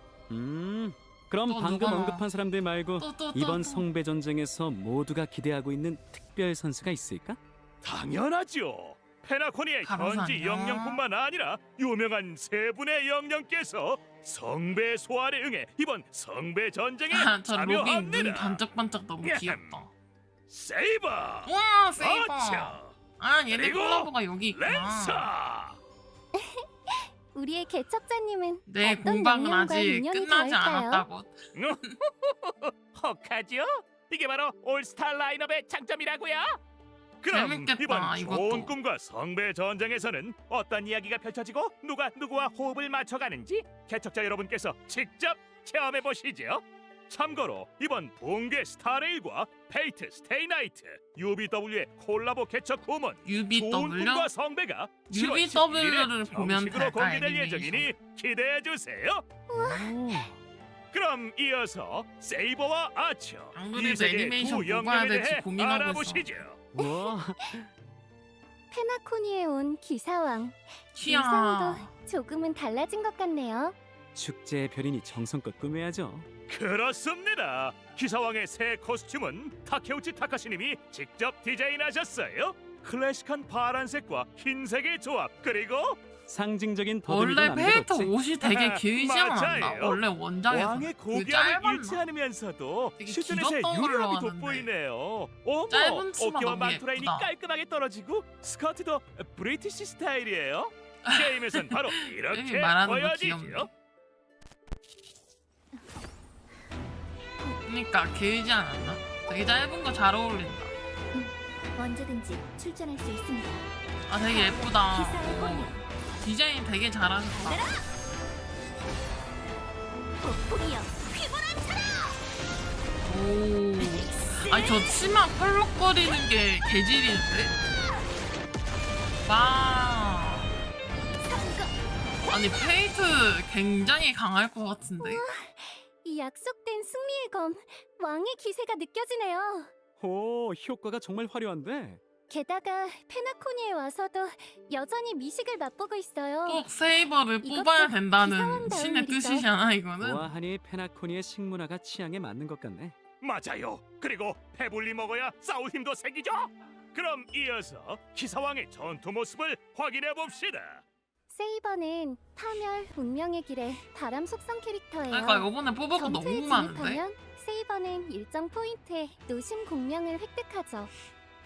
그럼 또 방금 누가? 언급한 사람들 말고 또. 이번 성배 전쟁에서 모두가 기대하고 있는 특별 선수가 있을까? 당연하죠. 페나코니의 가로사냐? 현지 영령뿐만 아니라 유명한 세 분의 영령께서 성배 소환에 응해 이번 성배 전쟁에 저 로빈 눈 참여합니다. 반짝반짝 너무 귀엽다. 세이버, 와 세이버. 아차, 아 얘네 그리고 콜라보가 여기 있구나. 렌사. 우리의 개척자님은 내 어떤 공방은 영령과 아직 인연이 끝나지 닿을까요? 않았다고. 혹하죠? 이게 바로 올스타 라인업의 장점이라고요? 그럼 재밌겠다, 이번 이것도. 좋은 꿈과 성배 전쟁에서는 어떤 이야기가 펼쳐지고 누가 누구와 호흡을 맞춰가는지 개척자 여러분께서 직접 체험해 보시죠. 참고로 이번 붕괴 스타레일과 페이트 스테이나이트 UBW의 콜라보 개척 후문 좋은 UBW? 꿈과 성배가 7월 UBW를 11일에 보면 정식으로 될까, 공개될 애니메이션? 예정이니 기대해 주세요. 그럼 이어서 세이버와 아처 안 그래도 이 세계의 애니메이션 두 보고 영역에 와야 될지 대해 고민하고 알아보시죠. 와, 페나코니에 온 기사왕. 키야. 의상도 조금은 달라진 것 같네요. 축제의 별이니 정성껏 꾸며야죠. 그렇습니다. 기사왕의 새 코스튬은 타케우치 타카시님이 직접 디자인하셨어요. 클래식한 파란색과 흰색의 조합 그리고 상징적인 더듬이도 원래 남는 페이트 것 없지. 옷이 되게 길지 않았나? 맞아요. 원래 원작에서 왕의 그 고귀함을 잃지 짧았나? 않으면서도 되게 슈즈넷의 길었던 걸로 유력이 아는데. 돋보이네요. 어머, 짧은 치마 어깨와 너무 망토라인이 예쁘다. 깔끔하게 떨어지고 스커트도 브리티시 스타일이에요. 게임에선 바로 이렇게 에이, 말하는 거 보여지죠. 귀엽네. 그러니까 길지 않았나? 되게 짧은 거 잘 어울린다. 언제든지 출전할 수 있습니다. 아 되게 예쁘다. 기사의 권유. 디자인 되게 잘하셨다. 폭풍이여 오. 아니 저 치마 펄럭거리는 게 개질인데? 와. 아니 페이트 굉장히 강할 것 같은데? 이 약속된 승리의 검, 왕의 기세가 느껴지네요. 오, 효과가 정말 화려한데. 게다가 페나코니에 와서도 여전히 미식을 맛보고 있어요. 꼭 세이버를 이것도 뽑아야 된다는 기사왕다운 신의 일이죠. 뜻이잖아 이거는. 보아하니 페나코니의 식문화가 취향에 맞는 것 같네. 맞아요. 그리고 배불리 먹어야 싸울 힘도 생기죠. 그럼 이어서 기사왕의 전투 모습을 확인해 봅시다. 세이버는 파멸, 운명의 길의 바람 속성 캐릭터예요. 그러니까 이번에 뽑을 거 전투에 너무 많은데? 진입하면 세이버는 일정 포인트에 노심 공명을 획득하죠.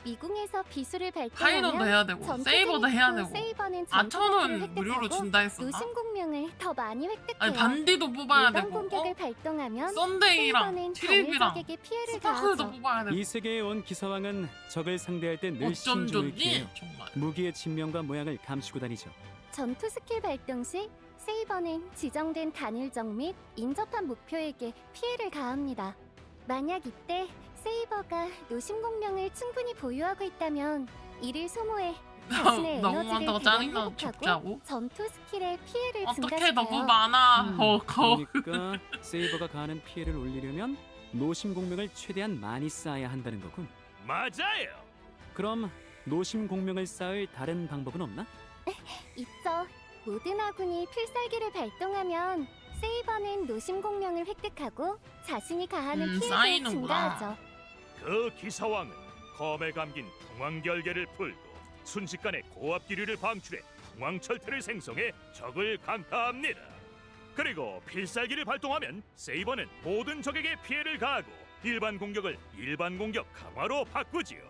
미궁에서 비수를 파이너도 발동하면 해야 되고 전투 세이버도 해야 재밌고 되고 세이버는 아 전투 기술을 1,000원 무료로 획득하고 준다 했었나? 노심 공명을 더 많이 획득해요. 아니 반디도 뽑아야 일반 되고 공격을 발동하면 썬데이랑 세이버는 트립이랑 정의 적에게 피해를 스파클도 가하죠. 뽑아야 되고 이 세계에 온 기사왕은 적을 상대할 때 늘 어쩜 신중을 좋니? 기해요. 정말 무기의 진명과 모양을 감추고 다니죠. 전투 스킬 발동 시 세이버는 지정된 단일적 및 인접한 목표에게 피해를 가합니다. 만약 이때 세이버가 노심 공명을 충분히 보유하고 있다면 이를 소모해 자신의 너무 에너지를 많다고 대량 짜증나고 회복하고 죽자고? 전투 스킬의 피해를 어떻게 너무 증가시켜요. 많아 그러니까 세이버가 가하는 피해를 올리려면 노심 공명을 최대한 많이 쌓아야 한다는 거군. 맞아요. 그럼 노심 공명을 쌓을 다른 방법은 없나? 있죠. 모든 아군이 필살기를 발동하면 세이버는 노심 공명을 획득하고 자신이 가하는 피해가 쌓이는구나. 증가하죠. 그 기사왕은 검에 감긴 풍왕결계를 풀고 순식간에 고압 기류를 방출해 풍왕철퇴를 생성해 적을 강타합니다. 그리고 필살기를 발동하면 세이버는 모든 적에게 피해를 가하고 일반 공격을 일반 공격 강화로 바꾸지요.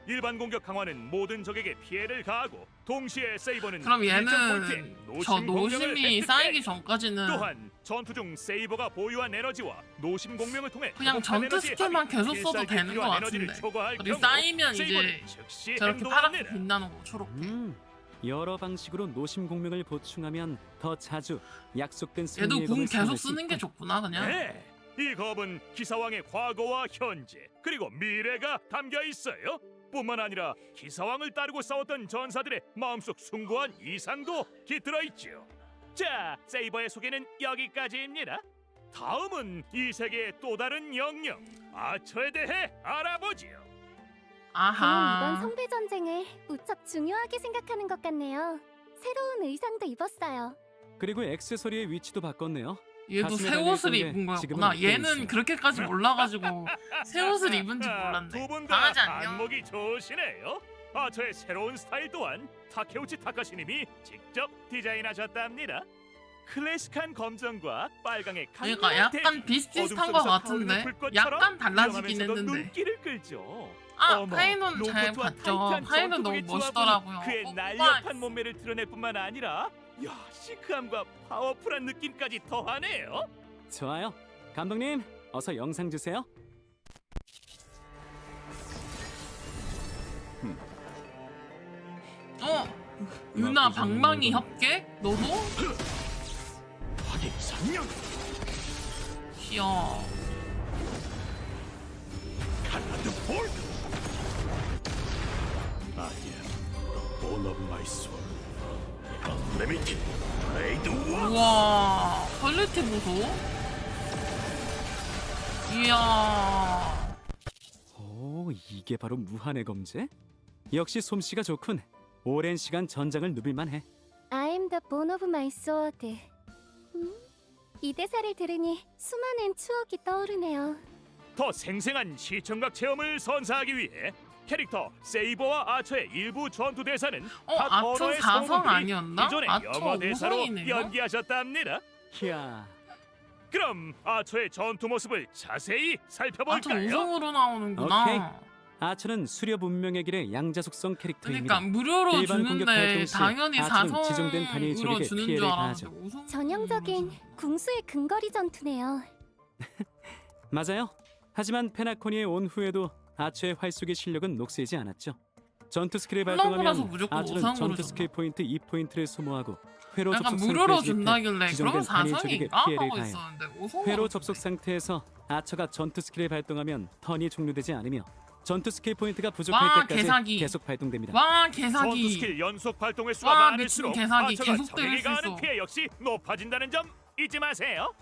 일반 공격 강화는 모든 적에게 피해를 가하고 동시에 세이버는 그럼 1점 얘는 포인트의 저 노심 공명을 노심이 획득해. 쌓이기 전까지는 또한 전투 중 세이버가 보유한 에너지와 노심 공명을 통해 그냥 부족한 전투 에너지 스킬만 합이 계속 써도 필살기에 되는 것 필요한 에너지를 같은데. 초과할 그리고 경우 쌓이면 세이버는 이제 즉시 저렇게 파랗게 행동합니다. 빛나는 거 초록게. 여러 방식으로 노심 공명을 보충하면 더 자주 약속된 얘도 승리의 궁 검을 계속 사용할 수 쓰는 게 있군. 좋구나 그냥. 네, 이 검은 기사왕의 과거와 현재 그리고 미래가 담겨 있어요. 뿐만 아니라 기사왕을 따르고 싸웠던 전사들의 마음속 숭고한 이상도 깃들어 있죠. 자, 세이버의 소개는 여기까지입니다. 다음은 이 세계의 또 다른 영역 아처에 대해 알아보지요. 그럼 이번 아하. 성배 전쟁을 무척 중요하게 생각하는 것 같네요. 새로운 의상도 입었어요. 그리고 액세서리의 위치도 바꿨네요. 얘도 가슴에 새 옷을 달려있던 게 입은 지금은 거였구나. 어디에 얘는 있어요? 그렇게까지 몰라가지고 새 옷을 입은지 두 몰랐네. 분 다 강아지 안녕. 안목이 좋으시네요. 아처의 새로운 스타일 또한 타케우치 타카시님이 직접 디자인하셨답니다. 클래식한 검정과 빨강의 그러니까 강렬한 약간 비슷비슷한 어둠 것 속에서 같은데 타오르는 불꽃처럼 약간 달라지긴 위험하면서도 했는데. 눈길을 끌죠. 아 어머, 파이논 잘 로봇과 봤죠. 타이트한 파이논 너무 전투복의 조합은 멋있더라고요. 그의 오빠. 날렵한 몸매를 드러낼 뿐만 아니라 시크함과 파워풀한 느낌까지 더하네요. 좋아요. 감독님, 어서 영상 주세요. 유나 방망이 협계? 너도? 확인 상영. 귀여워. 칼라드 볼드. I am all of my soul. Unlimited blade war. 우와 퀄리티 보소. 이야. 오, 이게 바로 무한의 검제? 역시 솜씨가 좋군. 오랜 시간 전장을 누빌만 해. I'm the bone of my sword. 이 대사를 들으니 수많은 추억이 떠오르네요. 더 생생한 시청각 체험을 선사하기 위해 캐릭터 세이버와 아처의 일부 전투 대사는 각 아처 언어의 4성 성우분들이 아니었나? 기존의 아처 영어 대사로 5성이네요? 연기하셨답니다. 이야, 그럼 아처의 전투 모습을 자세히 아처 살펴볼까요? 5성으로 나오는구나. 오케이. 아처는 수려 문명의 길의 양자속성 캐릭터입니다. 그러니까 무료로 일반 공격 활동 주는데 시 당연히 아처는 지정된 단위 4성으로 조력에 주는 줄 피해를 알았는데 가하죠. 5성 전형적인 궁수의 근거리 전투네요. 맞아요. 하지만 페나코니에 온 후에도 아처의 활쏘기 실력은 녹슬지 않았죠. 전투 스킬을 콜라보라서 발동하면 무조건 아처는 5성으로 전투 줬나? 스킬 포인트 2포인트를 소모하고 회로 약간 접속 무료로 상태에 진입해 준다길래 지정된 그러면 단위 조력에 4성인가? 피해를 하고 가해요. 있었는데 5성으로 회로 접속 상태에서 아처가 전투 스킬을 발동하면 턴이 종료되지 않으며 전투 스킬 포인트가 부족할 와, 때까지 개사기. 계속 발동됩니다. 와 전투 개사기. 스킬 연속 발동의 수가 와, 많을수록 미친 개사기. 아처가 계속 때릴 적에게 수 가하는 있어. 피해 역시 높아진다는 점 잊지 마세요.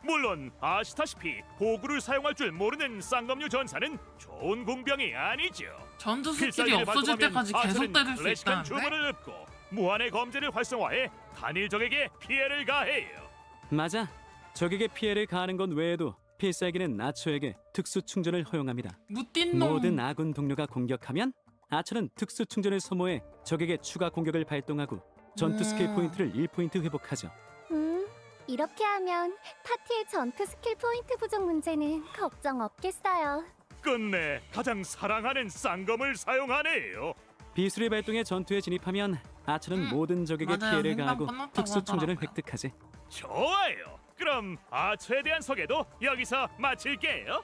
물론 아시다시피 보구를 사용할 줄 모르는 쌍검류 전사는 좋은 공병이 아니죠. 전투 스킬이 필살기를 없어질 발동하면 때까지 계속 아처는 때릴 수 클래식한 있다는데? 주문을 읊고 무한의 검제를 활성화해 단일 적에게 피해를 가해요. 맞아. 적에게 피해를 가하는 것 외에도 필살기는 아처에게 특수 충전을 허용합니다. 무띠놈. 모든 아군 동료가 공격하면 아처는 특수 충전을 소모해 적에게 추가 공격을 발동하고 전투 스킬 포인트를 1포인트 회복하죠. 이렇게 하면 파티의 전투 스킬 포인트 부족 문제는 걱정 없겠어요. 끝내 가장 사랑하는 쌍검을 사용하네요. 비수리 발동의 전투에 진입하면 아처는 모든 적에게 맞아요. 피해를 생각 가하고 끝났다고 특수 충전을 하더라고요. 획득하지. 좋아요. 그럼 아처에 대한 소개도 여기서 마칠게요.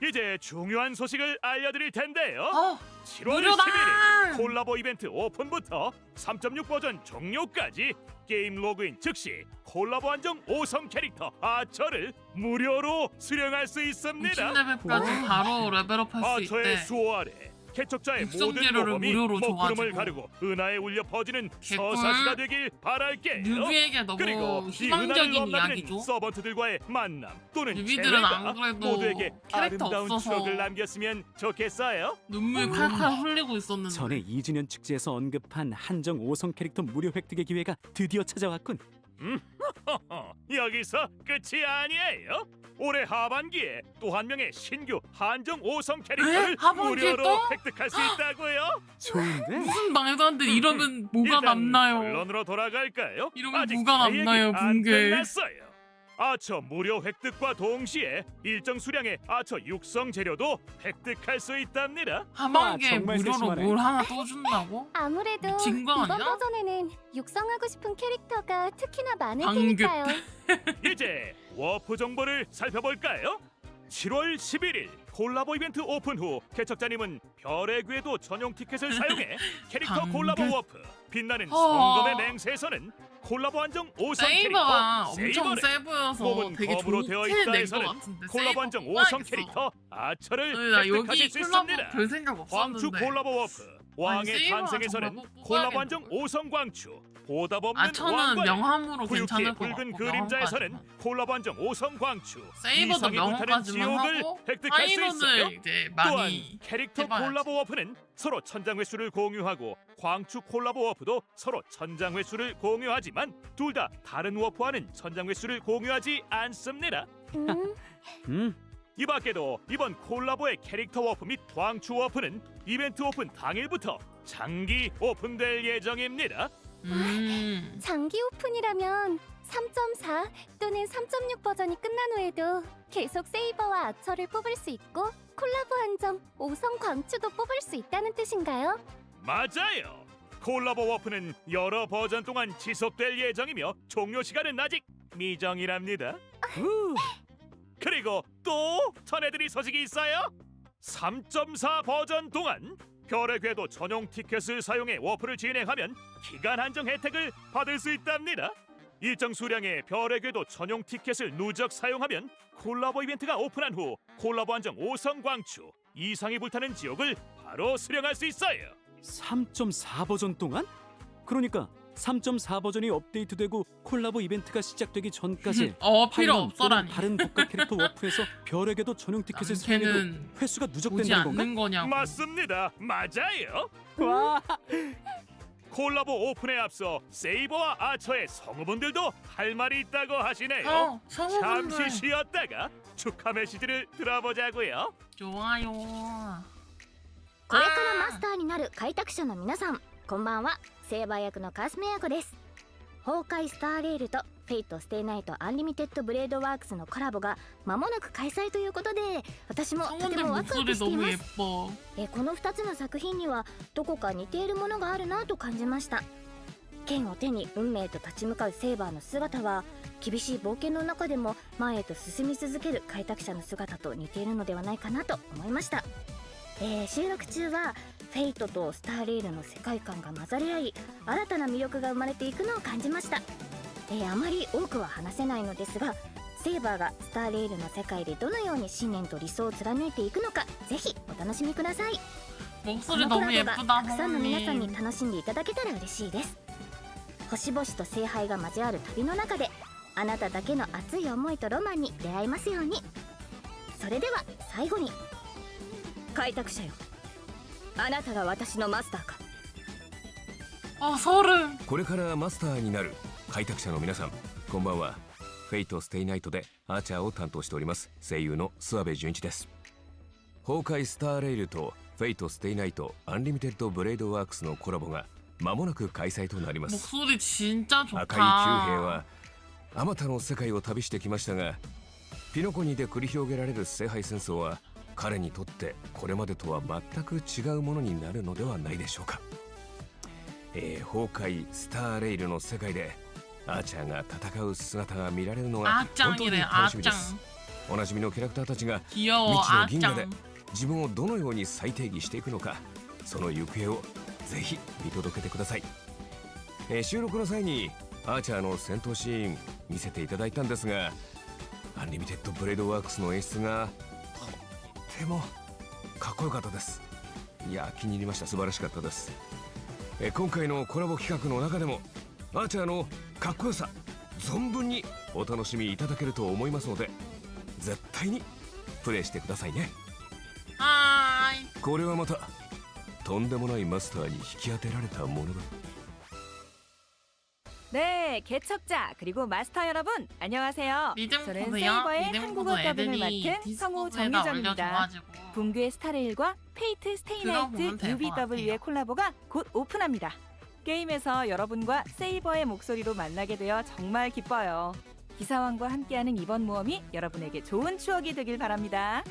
이제 중요한 소식을 알려드릴 텐데요. 7월 무료다! 11일 콜라보 이벤트 오픈부터 3.6 버전 종료까지 게임 로그인 즉시 콜라보 한정 5성 캐릭터 아처를 무료로 수령할 수 있습니다. 60레벨까지 바로 레벨업할 수 아처의 있대. 수호 아래 개척자의 육성 모든 재료를 모험이 무료로 먹구름을 줘가지고. 가르고 은하에 울려 퍼지는 개꿀. 서사시가 되길 바랄게요. 뉴비에게 너무 그리고 이 은하를 희망적인 넘나드는 이야기죠. 서번트들과의 만남 또는 뉴비들은 재회가 안 그래도 모두에게 캐릭터 아름다운 없어서 추억을 남겼으면 좋겠어요. 눈물 칼칼 흘리고 있었는데. 전에 2주년 축제에서 언급한 한정 5성 캐릭터 무료 획득의 기회가 드디어 찾아왔군. 여기서 끝이 아니에요. 올해 하반기에 또 한 명의 신규 한정 5성 캐릭터를 하반기에 무료로 또? 획득할 수 있다고요. 좋은데? 무슨 말도 안 돼. 이러면 뭐가 일단 남나요? 본론으로 돌아갈까요? 이러면 아직 뭐가 제 얘기 남나요, 안 붕괴? 끝났어요. 아처 무료 획득과 동시에 일정 수량의 아처 육성 재료도 획득할 수 있답니다. 하반기에 정말 무료로 세심하네. 뭘 하나 또 준다고? 아무래도 미친 거 이번 아니야? 버전에는 육성하고 싶은 캐릭터가 특히나 많을 방귀. 테니까요. 이제 워프 정보를 살펴볼까요? 7월 11일 콜라보 이벤트 오픈 후 개척자님은 별의 궤도 전용 티켓을 사용해 캐릭터 방귀. 콜라보 워프 빛나는 어. 성검의 맹세에서는 콜라보 한정 5성 세이버가 캐릭터 엄청 세이버를 세 보여서 몸은 되게 검으로 좋게 되어 낸것 있다에서는 같은데 콜라보 한정 세이버 5성 뽑아야겠어. 캐릭터 아처를 나 획득하실 여기 수 콜라보 있습니다. 별 생각 광추 없었는데 콜라보 워프 왕의 세이버가 탄생에서는 정말 꼭 콜라보 한정 뽑아야겠는데. 5성 광추 보답 없는 아처는 왕관 명함으로 구육기의 괜찮을 것 붉은 같고 그림자에서는 명함까지만. 콜라보 한정 5성 광추 세이버도 이상이 불타는 명함까지만 지옥을 하고 획득할 수 있어요. 파이론을 이제 또한 많이 캐릭터 해봐야지. 콜라보 워프는 서로 천장 횟수를 공유하고 광추 콜라보 워프도 서로 천장 횟수를 공유하지만 둘 다 다른 워프와는 천장 횟수를 공유하지 않습니다. 이 밖에도 이번 콜라보의 캐릭터 워프 및 광추 워프는 이벤트 오픈 당일부터 장기 오픈될 예정입니다. 장기 오픈이라면 3.4 또는 3.6 버전이 끝난 후에도 계속 세이버와 아처를 뽑을 수 있고 콜라보 한정 5성 광추도 뽑을 수 있다는 뜻인가요? 맞아요. 콜라보 워프는 여러 버전 동안 지속될 예정이며 종료 시간은 아직 미정이랍니다. 그리고 또 전해드릴 소식이 있어요. 3.4 버전 동안 별의 궤도 전용 티켓을 사용해 워프를 진행하면 기간 한정 혜택을 받을 수 있답니다. 일정 수량의 별의 궤도 전용 티켓을 누적 사용하면 콜라보 이벤트가 오픈한 후 콜라보 한정 5성 광추 이상이 불타는 지옥을 바로 수령할 수 있어요. 3.4 버전 동안? 그러니까 3.4 버전이 업데이트되고 콜라보 이벤트가 시작되기 전까지 필요 파이론 없어라니. 또는 다른 복합 캐릭터 워프에서 별에게도 전용 티켓을 사용해도 걔는 횟수가 보지 누적된다는 건가? 않는 거냐고. 맞습니다. 맞아요. 와, 콜라보 오픈에 앞서 세이버와 아처의 성우분들도 할 말이 있다고 하시네요. 성우분들 잠시 쉬었다가 축하 메시지를 들어보자고요. 좋아요. これからマスターになる開拓者の皆さん、こんばんは。セーバー役のカスメヤコです。崩壊スターレールとフェイトステイナイトアンリミテッドブレードワークスのコラボが間もなく開催ということで、私もとて 성우들 もワクワク 목소리 してい 너무 ます。 예뻐. この2つの作品にはどこか似ているものがあるなと感じました。剣を手に運命と立ち向かうセーバーの姿は厳しい冒険の中でも前へと進み続ける開拓者の姿と似ているのではないかなと思いました。収録中はフェイトとスターレールの世界観が混ざり合い新たな魅力が生まれていくのを感じました。あまり多くは話せないのですが、セーバーがスターレールの世界でどのように信念と理想を貫いていくのかぜひお楽しみください。こ 목소리 のコ 너무 ラボが 예쁘다 たくさんの皆さんに 성우님. 楽しんでいただけたら嬉しいです。星々と聖杯が交わる旅の中であなただけの熱い思いとロマンに出会えますように。それでは最後に、開拓者よ、あなたが私のマスターか。 소름. これからマスターになる開拓者の皆さん、こんばんは。フェイトステイナイトでアーチャーを担当しております声優の諏訪部純一です。崩壊スターレイルとフェイトステイナイトアンリミテッドブレードワークスのコラボが間もなく開催となります。 목소리 진짜 赤い 좋다. 九兵はあまたの世界を旅してきましたが、ピノコニで繰り広げられる聖杯戦争は彼にとってこれまでとは全く違うものになるのではないでしょうか。崩壊スターレイルの世界でアーチャーが戦う姿が見られるのが本当に 아짱이래 楽しみで 아짱. す。おなじみのキャラクターたちが 귀여워 未知の銀河で 아짱. 自分をどのように再定義していくのか、その行方をぜひ見届けてください。収録の際にアーチャーの戦闘シーン見せていただいたんですが、アンリミテッドブレードワークスの演出がとってもかっこよかったです。いや、気に入りました。素晴らしかったです。今回のコラボ企画の中でもアーチャーのかっこよさ存分にお楽しみいただけると思いますので、絶対にプレイしてくださいね。 하이. これはまたとんでもないマスターに引き当てられたものだ。 네, 개척자 그리고 마스터 여러분 안녕하세요. 리듬 저는 코드요. 세이버의 리듬 한국어 코드 더빙을 애들이 맡은 성우 디스코드에다 정유정입니다. 올려줘가지고 붕괴 스타레일과 페이트 스테이나이트 들어보면 될것 UBW의 같아요. 콜라보가 곧 오픈합니다. 게임에서 여러분과 세이버의 목소리로 만나게 되어 정말 기뻐요. 기사왕과 함께하는 이번 모험이 여러분에게 좋은 추억이 되길 바랍니다.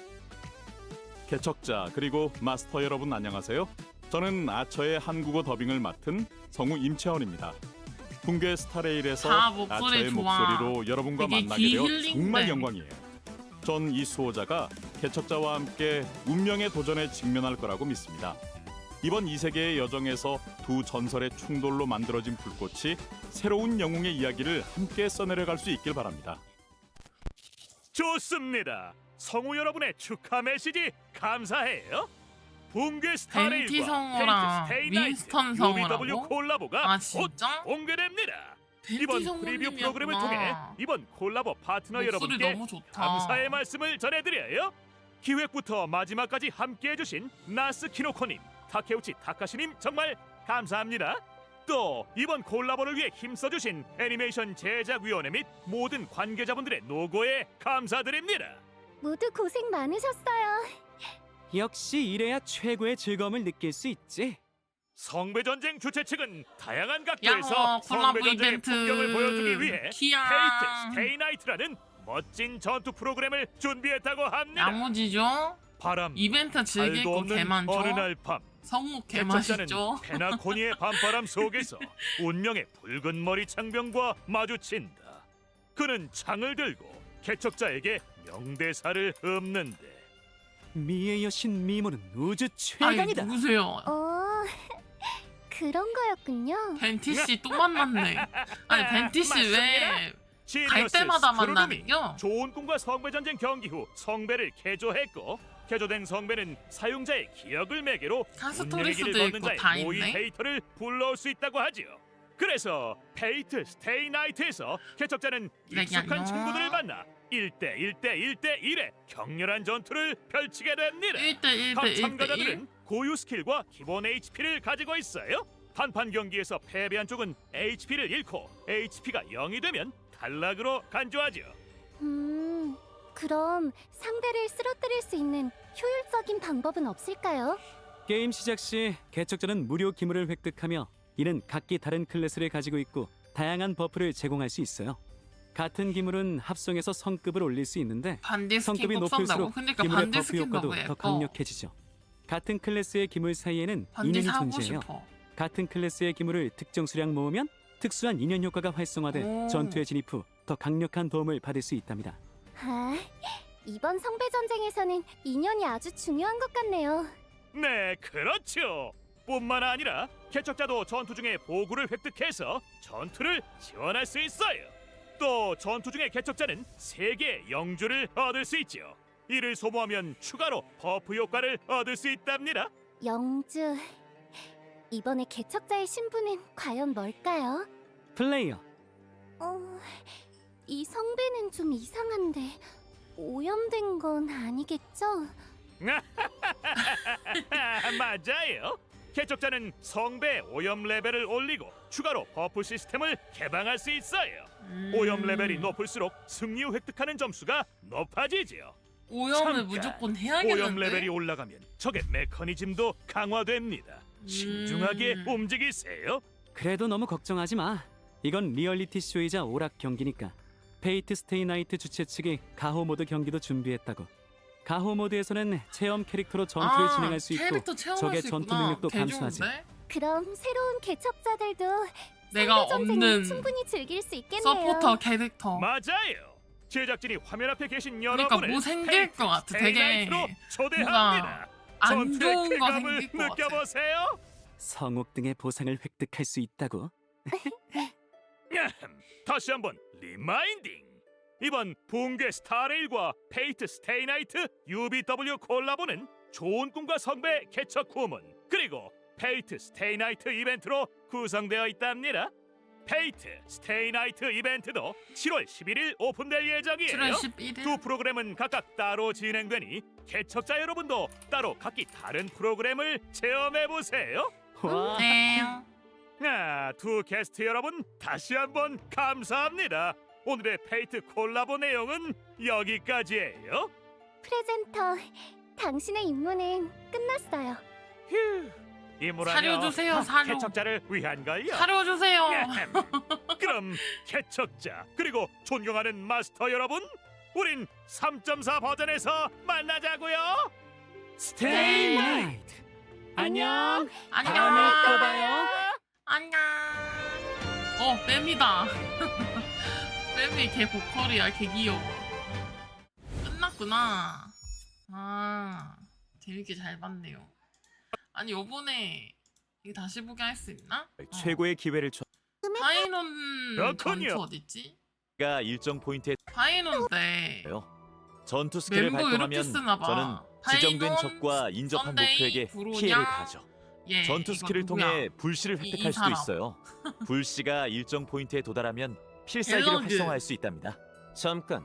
개척자 그리고 마스터 여러분 안녕하세요. 저는 아처의 한국어 더빙을 맡은 성우 임채원입니다. 붕괴 스타레일에서 다 목소리 아처의 좋아. 목소리로 여러분과 되게 만나게 되어 힐링돼. 정말 영광이에요. 전 이 수호자가 개척자와 함께 운명의 도전에 직면할 거라고 믿습니다. 이번 이 세계의 여정에서 두 전설의 충돌로 만들어진 불꽃이 새로운 영웅의 이야기를 함께 써내려갈 수 있길 바랍니다. 좋습니다. 성우 여러분의 축하 메시지 감사해요. 붕괴 벤티 스타레일과 성우랑 페이트 스테이 윈스턴 나이트 성우라고? UBW 콜라보가 아 곧 진짜? 공개됩니다. 벤티 이번 성우님이었구나. 프리뷰 프로그램을 통해 이번 콜라보 파트너 목소리 여러분께 너무 좋다. 감사의 말씀을 전해드려요. 기획부터 마지막까지 함께해주신 나스 키노코님, 타케우치 타카시님 정말 감사합니다. 또 이번 콜라보를 위해 힘써주신 애니메이션 제작위원회 및 모든 관계자분들의 노고에 감사드립니다. 모두 고생 많으셨어요. 역시 이래야 최고의 즐거움을 느낄 수 있지. 성배전쟁 주최 측은 다양한 야호, 각도에서 콜라보 성배전쟁의 이벤트. 풍경을 보여주기 위해 키야. 페이트 스테이 나이트라는 멋진 전투 프로그램을 준비했다고 합니다. 야무지죠? 바람, 이벤트 즐길 달도 거 없는 개 많죠? 어느 날 밤, 성우 개 개척자는 맛있죠? 페나코니의 밤바람 속에서 운명의 붉은 머리 창병과 마주친다. 그는 창을 들고 개척자에게 명대사를 읊는데 미의 여신 미모는 우주 아니 최강이다. 누구세요? 그런 거였군요. 벤티 씨 또 만났네. 아니 벤티 씨 왜 갈 지니어스 때마다 스크루름이 만나는겨? 좋은 꿈과 성배전쟁 경기 후 성배를 개조했고 개조된 성배는 사용자의 기억을 매개로 운명의 길을 카스토리스도 걷는 있고 자의 다 모의 있네. 데이터를 불러올 수 있다고 하지요. 그래서 페이트 스테이 나이트에서 개척자는 익숙한 안녕. 친구들을 만나 1대1대1대1의 격렬한 전투를 펼치게 됩니다. 1대1 각 대 1대1? 참가자들은 고유 스킬과 기본 HP를 가지고 있어요. 단판 경기에서 패배한 쪽은 HP를 잃고 HP가 0이 되면 탈락으로 간주하죠. 그럼 상대를 쓰러뜨릴 수 있는 효율적인 방법은 없을까요? 게임 시작 시 개척자는 무료 기물을 획득하며 이는 각기 다른 클래스를 가지고 있고 다양한 버프를 제공할 수 있어요. 같은 기물은 합성해서 성급을 올릴 수 있는데 반디 스킨 성급이 꼭 산다고? 높을수록 그러니까 기물의 반디 버프 스킨 효과도 너무 더 예뻐. 강력해지죠. 같은 클래스의 기물 사이에는 반디 인연이 사고 존재해요. 싶어. 같은 클래스의 기물을 특정 수량 모으면 특수한 인연 효과가 활성화돼 오. 전투에 진입 후 더 강력한 도움을 받을 수 있답니다. 이번 성배전쟁에서는 인연이 아주 중요한 것 같네요. 네, 그렇죠. 뿐만 아니라 개척자도 전투 중에 보구를 획득해서 전투를 지원할 수 있어요. 또 전투 중에 개척자는 3개의 영주를 얻을 수 있죠. 이를 소모하면 추가로 버프 효과를 얻을 수 있답니다. 영주... 이번에 개척자의 신분은 과연 뭘까요? 플레이어. 이 성배는 좀 이상한데 오염된 건 아니겠죠? 맞아요. 개척자는 성배 오염 레벨을 올리고 추가로 버프 시스템을 개방할 수 있어요. 오염 레벨이 높을수록 승리 후 획득하는 점수가 높아지죠. 오염을 잠깐, 무조건 해야겠는데? 오염 레벨이 올라가면 적의 메커니즘도 강화됩니다. 신중하게 움직이세요. 그래도 너무 걱정하지 마. 이건 리얼리티 쇼이자 오락 경기니까. 페이트 스테이 나이트 주최 측이 가호 모드 경기도 준비했다고. 가호 모드에서는 체험 캐릭터로 전투를 진행할 수 있고 캐릭터 체험할 적의 수 전투 있구나. 능력도 개 감소하지. 좋은데? 그럼 새로운 개척자들도 내가 성배전쟁을 없는 충분히 즐길 수 있겠네요. 서포터 캐릭터. 맞아요. 제작진이 화면 앞에 계신 그러니까 여러분을 뭐 생길 것 같아. 되게 스테이나이트로 초대합니다. 안 전투의 좋은 거 쾌감을 생길 것 같아. 느껴보세요. 성옥 등의 보상을 획득할 수 있다고. 다시 한번 리마인딩. 이번 붕괴 스타레일과 페이트 스테이 나이트 UBW 콜라보는 좋은 꿈과 성배 개척 후문 그리고 페이트 스테이 나이트 이벤트로 구성되어 있답니다. 페이트 스테이 나이트 이벤트도 7월 11일 오픈될 예정이에요. 7월 11일? 두 프로그램은 각각 따로 진행되니 개척자 여러분도 따로 각기 다른 프로그램을 체험해보세요. 와. 네. 두 게스트 여러분 다시 한번 감사합니다. 오늘의 페이트 콜라보 내용은 여기까지예요. 프레젠터, 당신의 임무는 끝났어요. 휴, 임무라뇨 사려주세요, 사료. 개척자를 위한 걸요. 사려주세요. 그럼 개척자 그리고 존경하는 마스터 여러분, 우린 3.4 버전에서 만나자고요. 스테이 나이트. 안녕. 안녕. 다음에 또 봐요. 안녕. 뱀이다. 뱀이 걔 보컬이야. 걔 귀여워. 끝났구나. 아, 재밌게 잘 봤네요. 아니, 요번에 이거 다시 보게 할 수 있나? 최고의 기회를 파이논 그렇군요. 전투 어딨지? 저가 일정 포인트에 파이논 때 전투 스킬을 멤버 이렇게 발동하면 쓰나 봐. 저는 지정된 파이논, 적과 인접한 썬데이, 목표에게 브로냐, 피해를 가하죠. 예, 전투 이거 스킬을 누구야? 통해 불씨를 이 획득할 수도 사람. 있어요. 불씨가 일정 포인트에 도달하면 필살기를 갤러그. 활성화할 수 있답니다. 잠깐.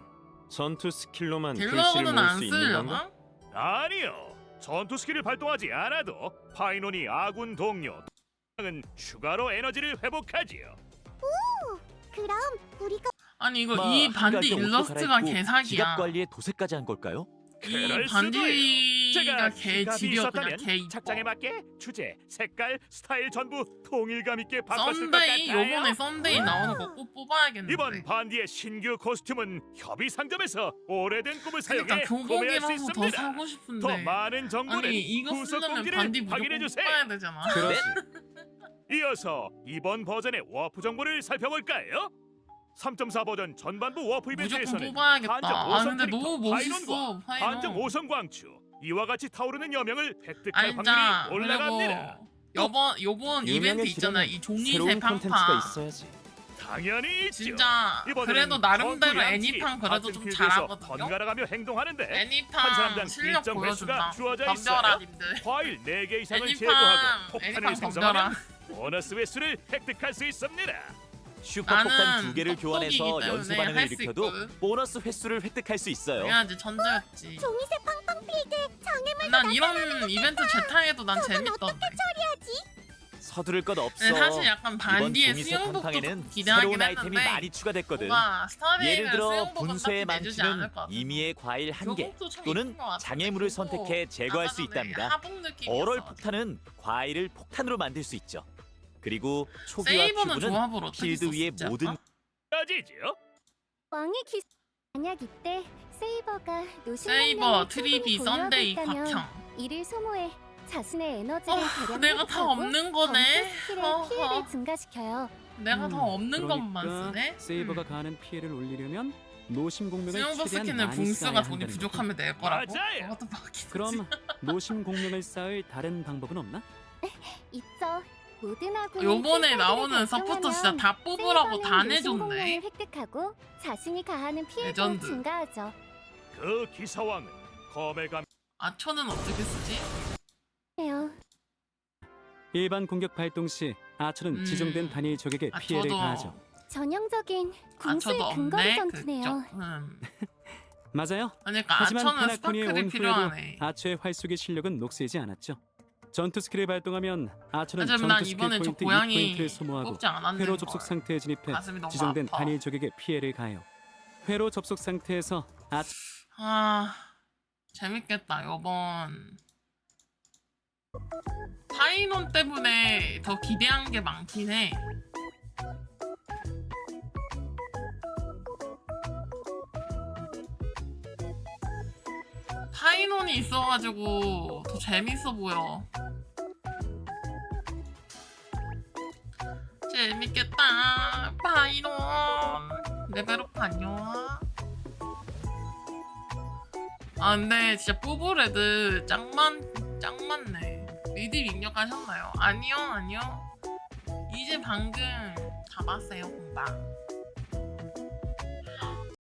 전투 스킬로만 글씨를 딜러그는 모을 안 수 있는 건가? 쓰려나? 아니요. 전투 스킬을 발동하지 않아도 파이논이 아군 동료 은 추가로 에너지를 회복하지요. 그럼 우리가 아니 이거 아마 이 한가할 반디 때 옷도 일러스트가 갈아입고 개사기야. 지갑 관리에 도색까지 한 걸까요? 이 그럴 반디가 제가 개 지갑이 지려 그냥 있었다면 개 이뻐. 착장에 맞게 주제, 색깔, 스타일 전부 통일감 있게 바꿨을 것 썬데이 같아요. 요번에 썬데이 나오는 거 꼭 뽑아야겠는데. 이번 반디의 신규 코스튬은 협의 상점에서 오래된 꿈을 사용해 그러니까 구매할 수 교복이라서 더 있습니다. 사고 싶은데. 더 많은 정보는 아니 이거 후속 쓰려면 공지를 반디 확인해 무조건 주세요. 뽑아야 되잖아. 그러지. 이어서 이번 버전의 워프 정보를 살펴볼까요? 3.4 버전 전반부 워프 무조건 이벤트에서는 뽑아야겠다. 한정 아 5성 근데 캐릭터 너무 멋있어. 파이논과 한정 5성 광추 이와 같이 타오르는 여명을 획득할 알자. 확률이 올라갑니다. 그리고 요번 이벤트 유명해지려면 있잖아. 이 종이새 새로운 콘텐츠가 팡팡. 있어야지. 당연히 있죠. 진짜 이번에는 그래도 나름대로 전투 양식이 애니팡 그래도 같은 좀 필드에서 잘하거든요. 번갈아가며 행동하는데 한 애니팡 사람당 실력 일정 보여준다. 횟수가 주어져 있어요. 덤벼라 님들. 과일 4개 이상을 애니팡 제거하고 폭탄을 애니팡 생성하면 덤벼라. 보너스 횟수를 획득할 수 있습니다. 슈퍼폭탄 나는 2개를 교환해서 톡톡이기 연쇄 때문에 반응을 할수 일으켜도 있거든. 보너스 횟수를 획득할 수 있어요. 그래야지 전자였지. 종이새 팡팡 필드 장애물 난 이런 이벤트 재탕해도 난 재밌던데. 처리하지? 서두를 것 없어. 근데 사실 약간 이번 반디의 종이새 수영복도 팡팡에는 새로운 기대하긴 아이템이 했는데 많이 추가됐거든. 뭔가 스타레이는 예를 들어 수영복은 분수에 딱히 내주지 많치는 않을 것 같아. 임의의 과일 1개 교복도 참 또는 이쁜 것 같은데, 장애물을 교복 선택해 제거할 수 아까 전에 있답니다. 하복 느낌이었어. 얼얼 폭탄은 과일을 폭탄으로 만들 수 있죠. 그리고 초기와 세이버는 큐브는 조합을 어떻게 필드 위의 썼었지, 모든 아까? 까지죠. 왕의 기 만약 이때 세이버가 세이버, 트리비, 썬데이, 곽형. 이를 소모해 자신의 에너지를 대량 내가 다 없는 거네. 스킬의 어허. 피해를 증가시켜요. 내가 다 없는 것만 그러니까 쓰네. 세이버가 가하는 피해를 올리려면 노심 공명을 수영복 최대한 스킨을 많이 붕스가 쌓아야 돈이 한다는 부족하면 낼 거라고? 맞아요. 그것도 바뀌지. 그럼 노심 공명을 쌓을 다른 방법은 없나? 있죠. 모든 아군이 요번에 필살기를 나오는 서포터 진짜 발동하면 다 뽑으라고 다 세이버는 노심 내줬네. 공명을 획득하고 자신이 가하는 피해도 레전드. 증가하죠. 그 기사왕은 검에 감 아초는 어떻게 쓰지? 해요. 일반 공격 발동 시 아처는 지정된 단위 적에게 피해를 아초도 가하죠. 전형적인 군수의 아초도 근거리 없네. 전투네요. 맞아요. 그러니까 하지만 아초는 페나코니의 스파클이 온 후에도 필요하네. 아처의 활쏘기 실력은 녹슬지 않았죠. 전투 스킬을 발동하면 아처는 하지만 난 전투 스킬 이번엔 저 포인트 고양이 2포인트를 소모하고 뽑지 않았는 회로 걸. 접속 상태에 진입해 가슴이 너무 지정된 아파. 단일 적에게 피해를 가해요. 회로 접속 상태에서 아 재밌겠다 요번. 파이논 때문에 더 기대한 게 많긴 해. 파이논이 있어가지고 더 재밌어 보여. 재밌겠다. 파이논 레벨업 안녕. 아 근데 진짜 뽑을 애들 짱 많네. 미드 입력하셨나요? 아니요. 이제 방금 다 봤어요 공방.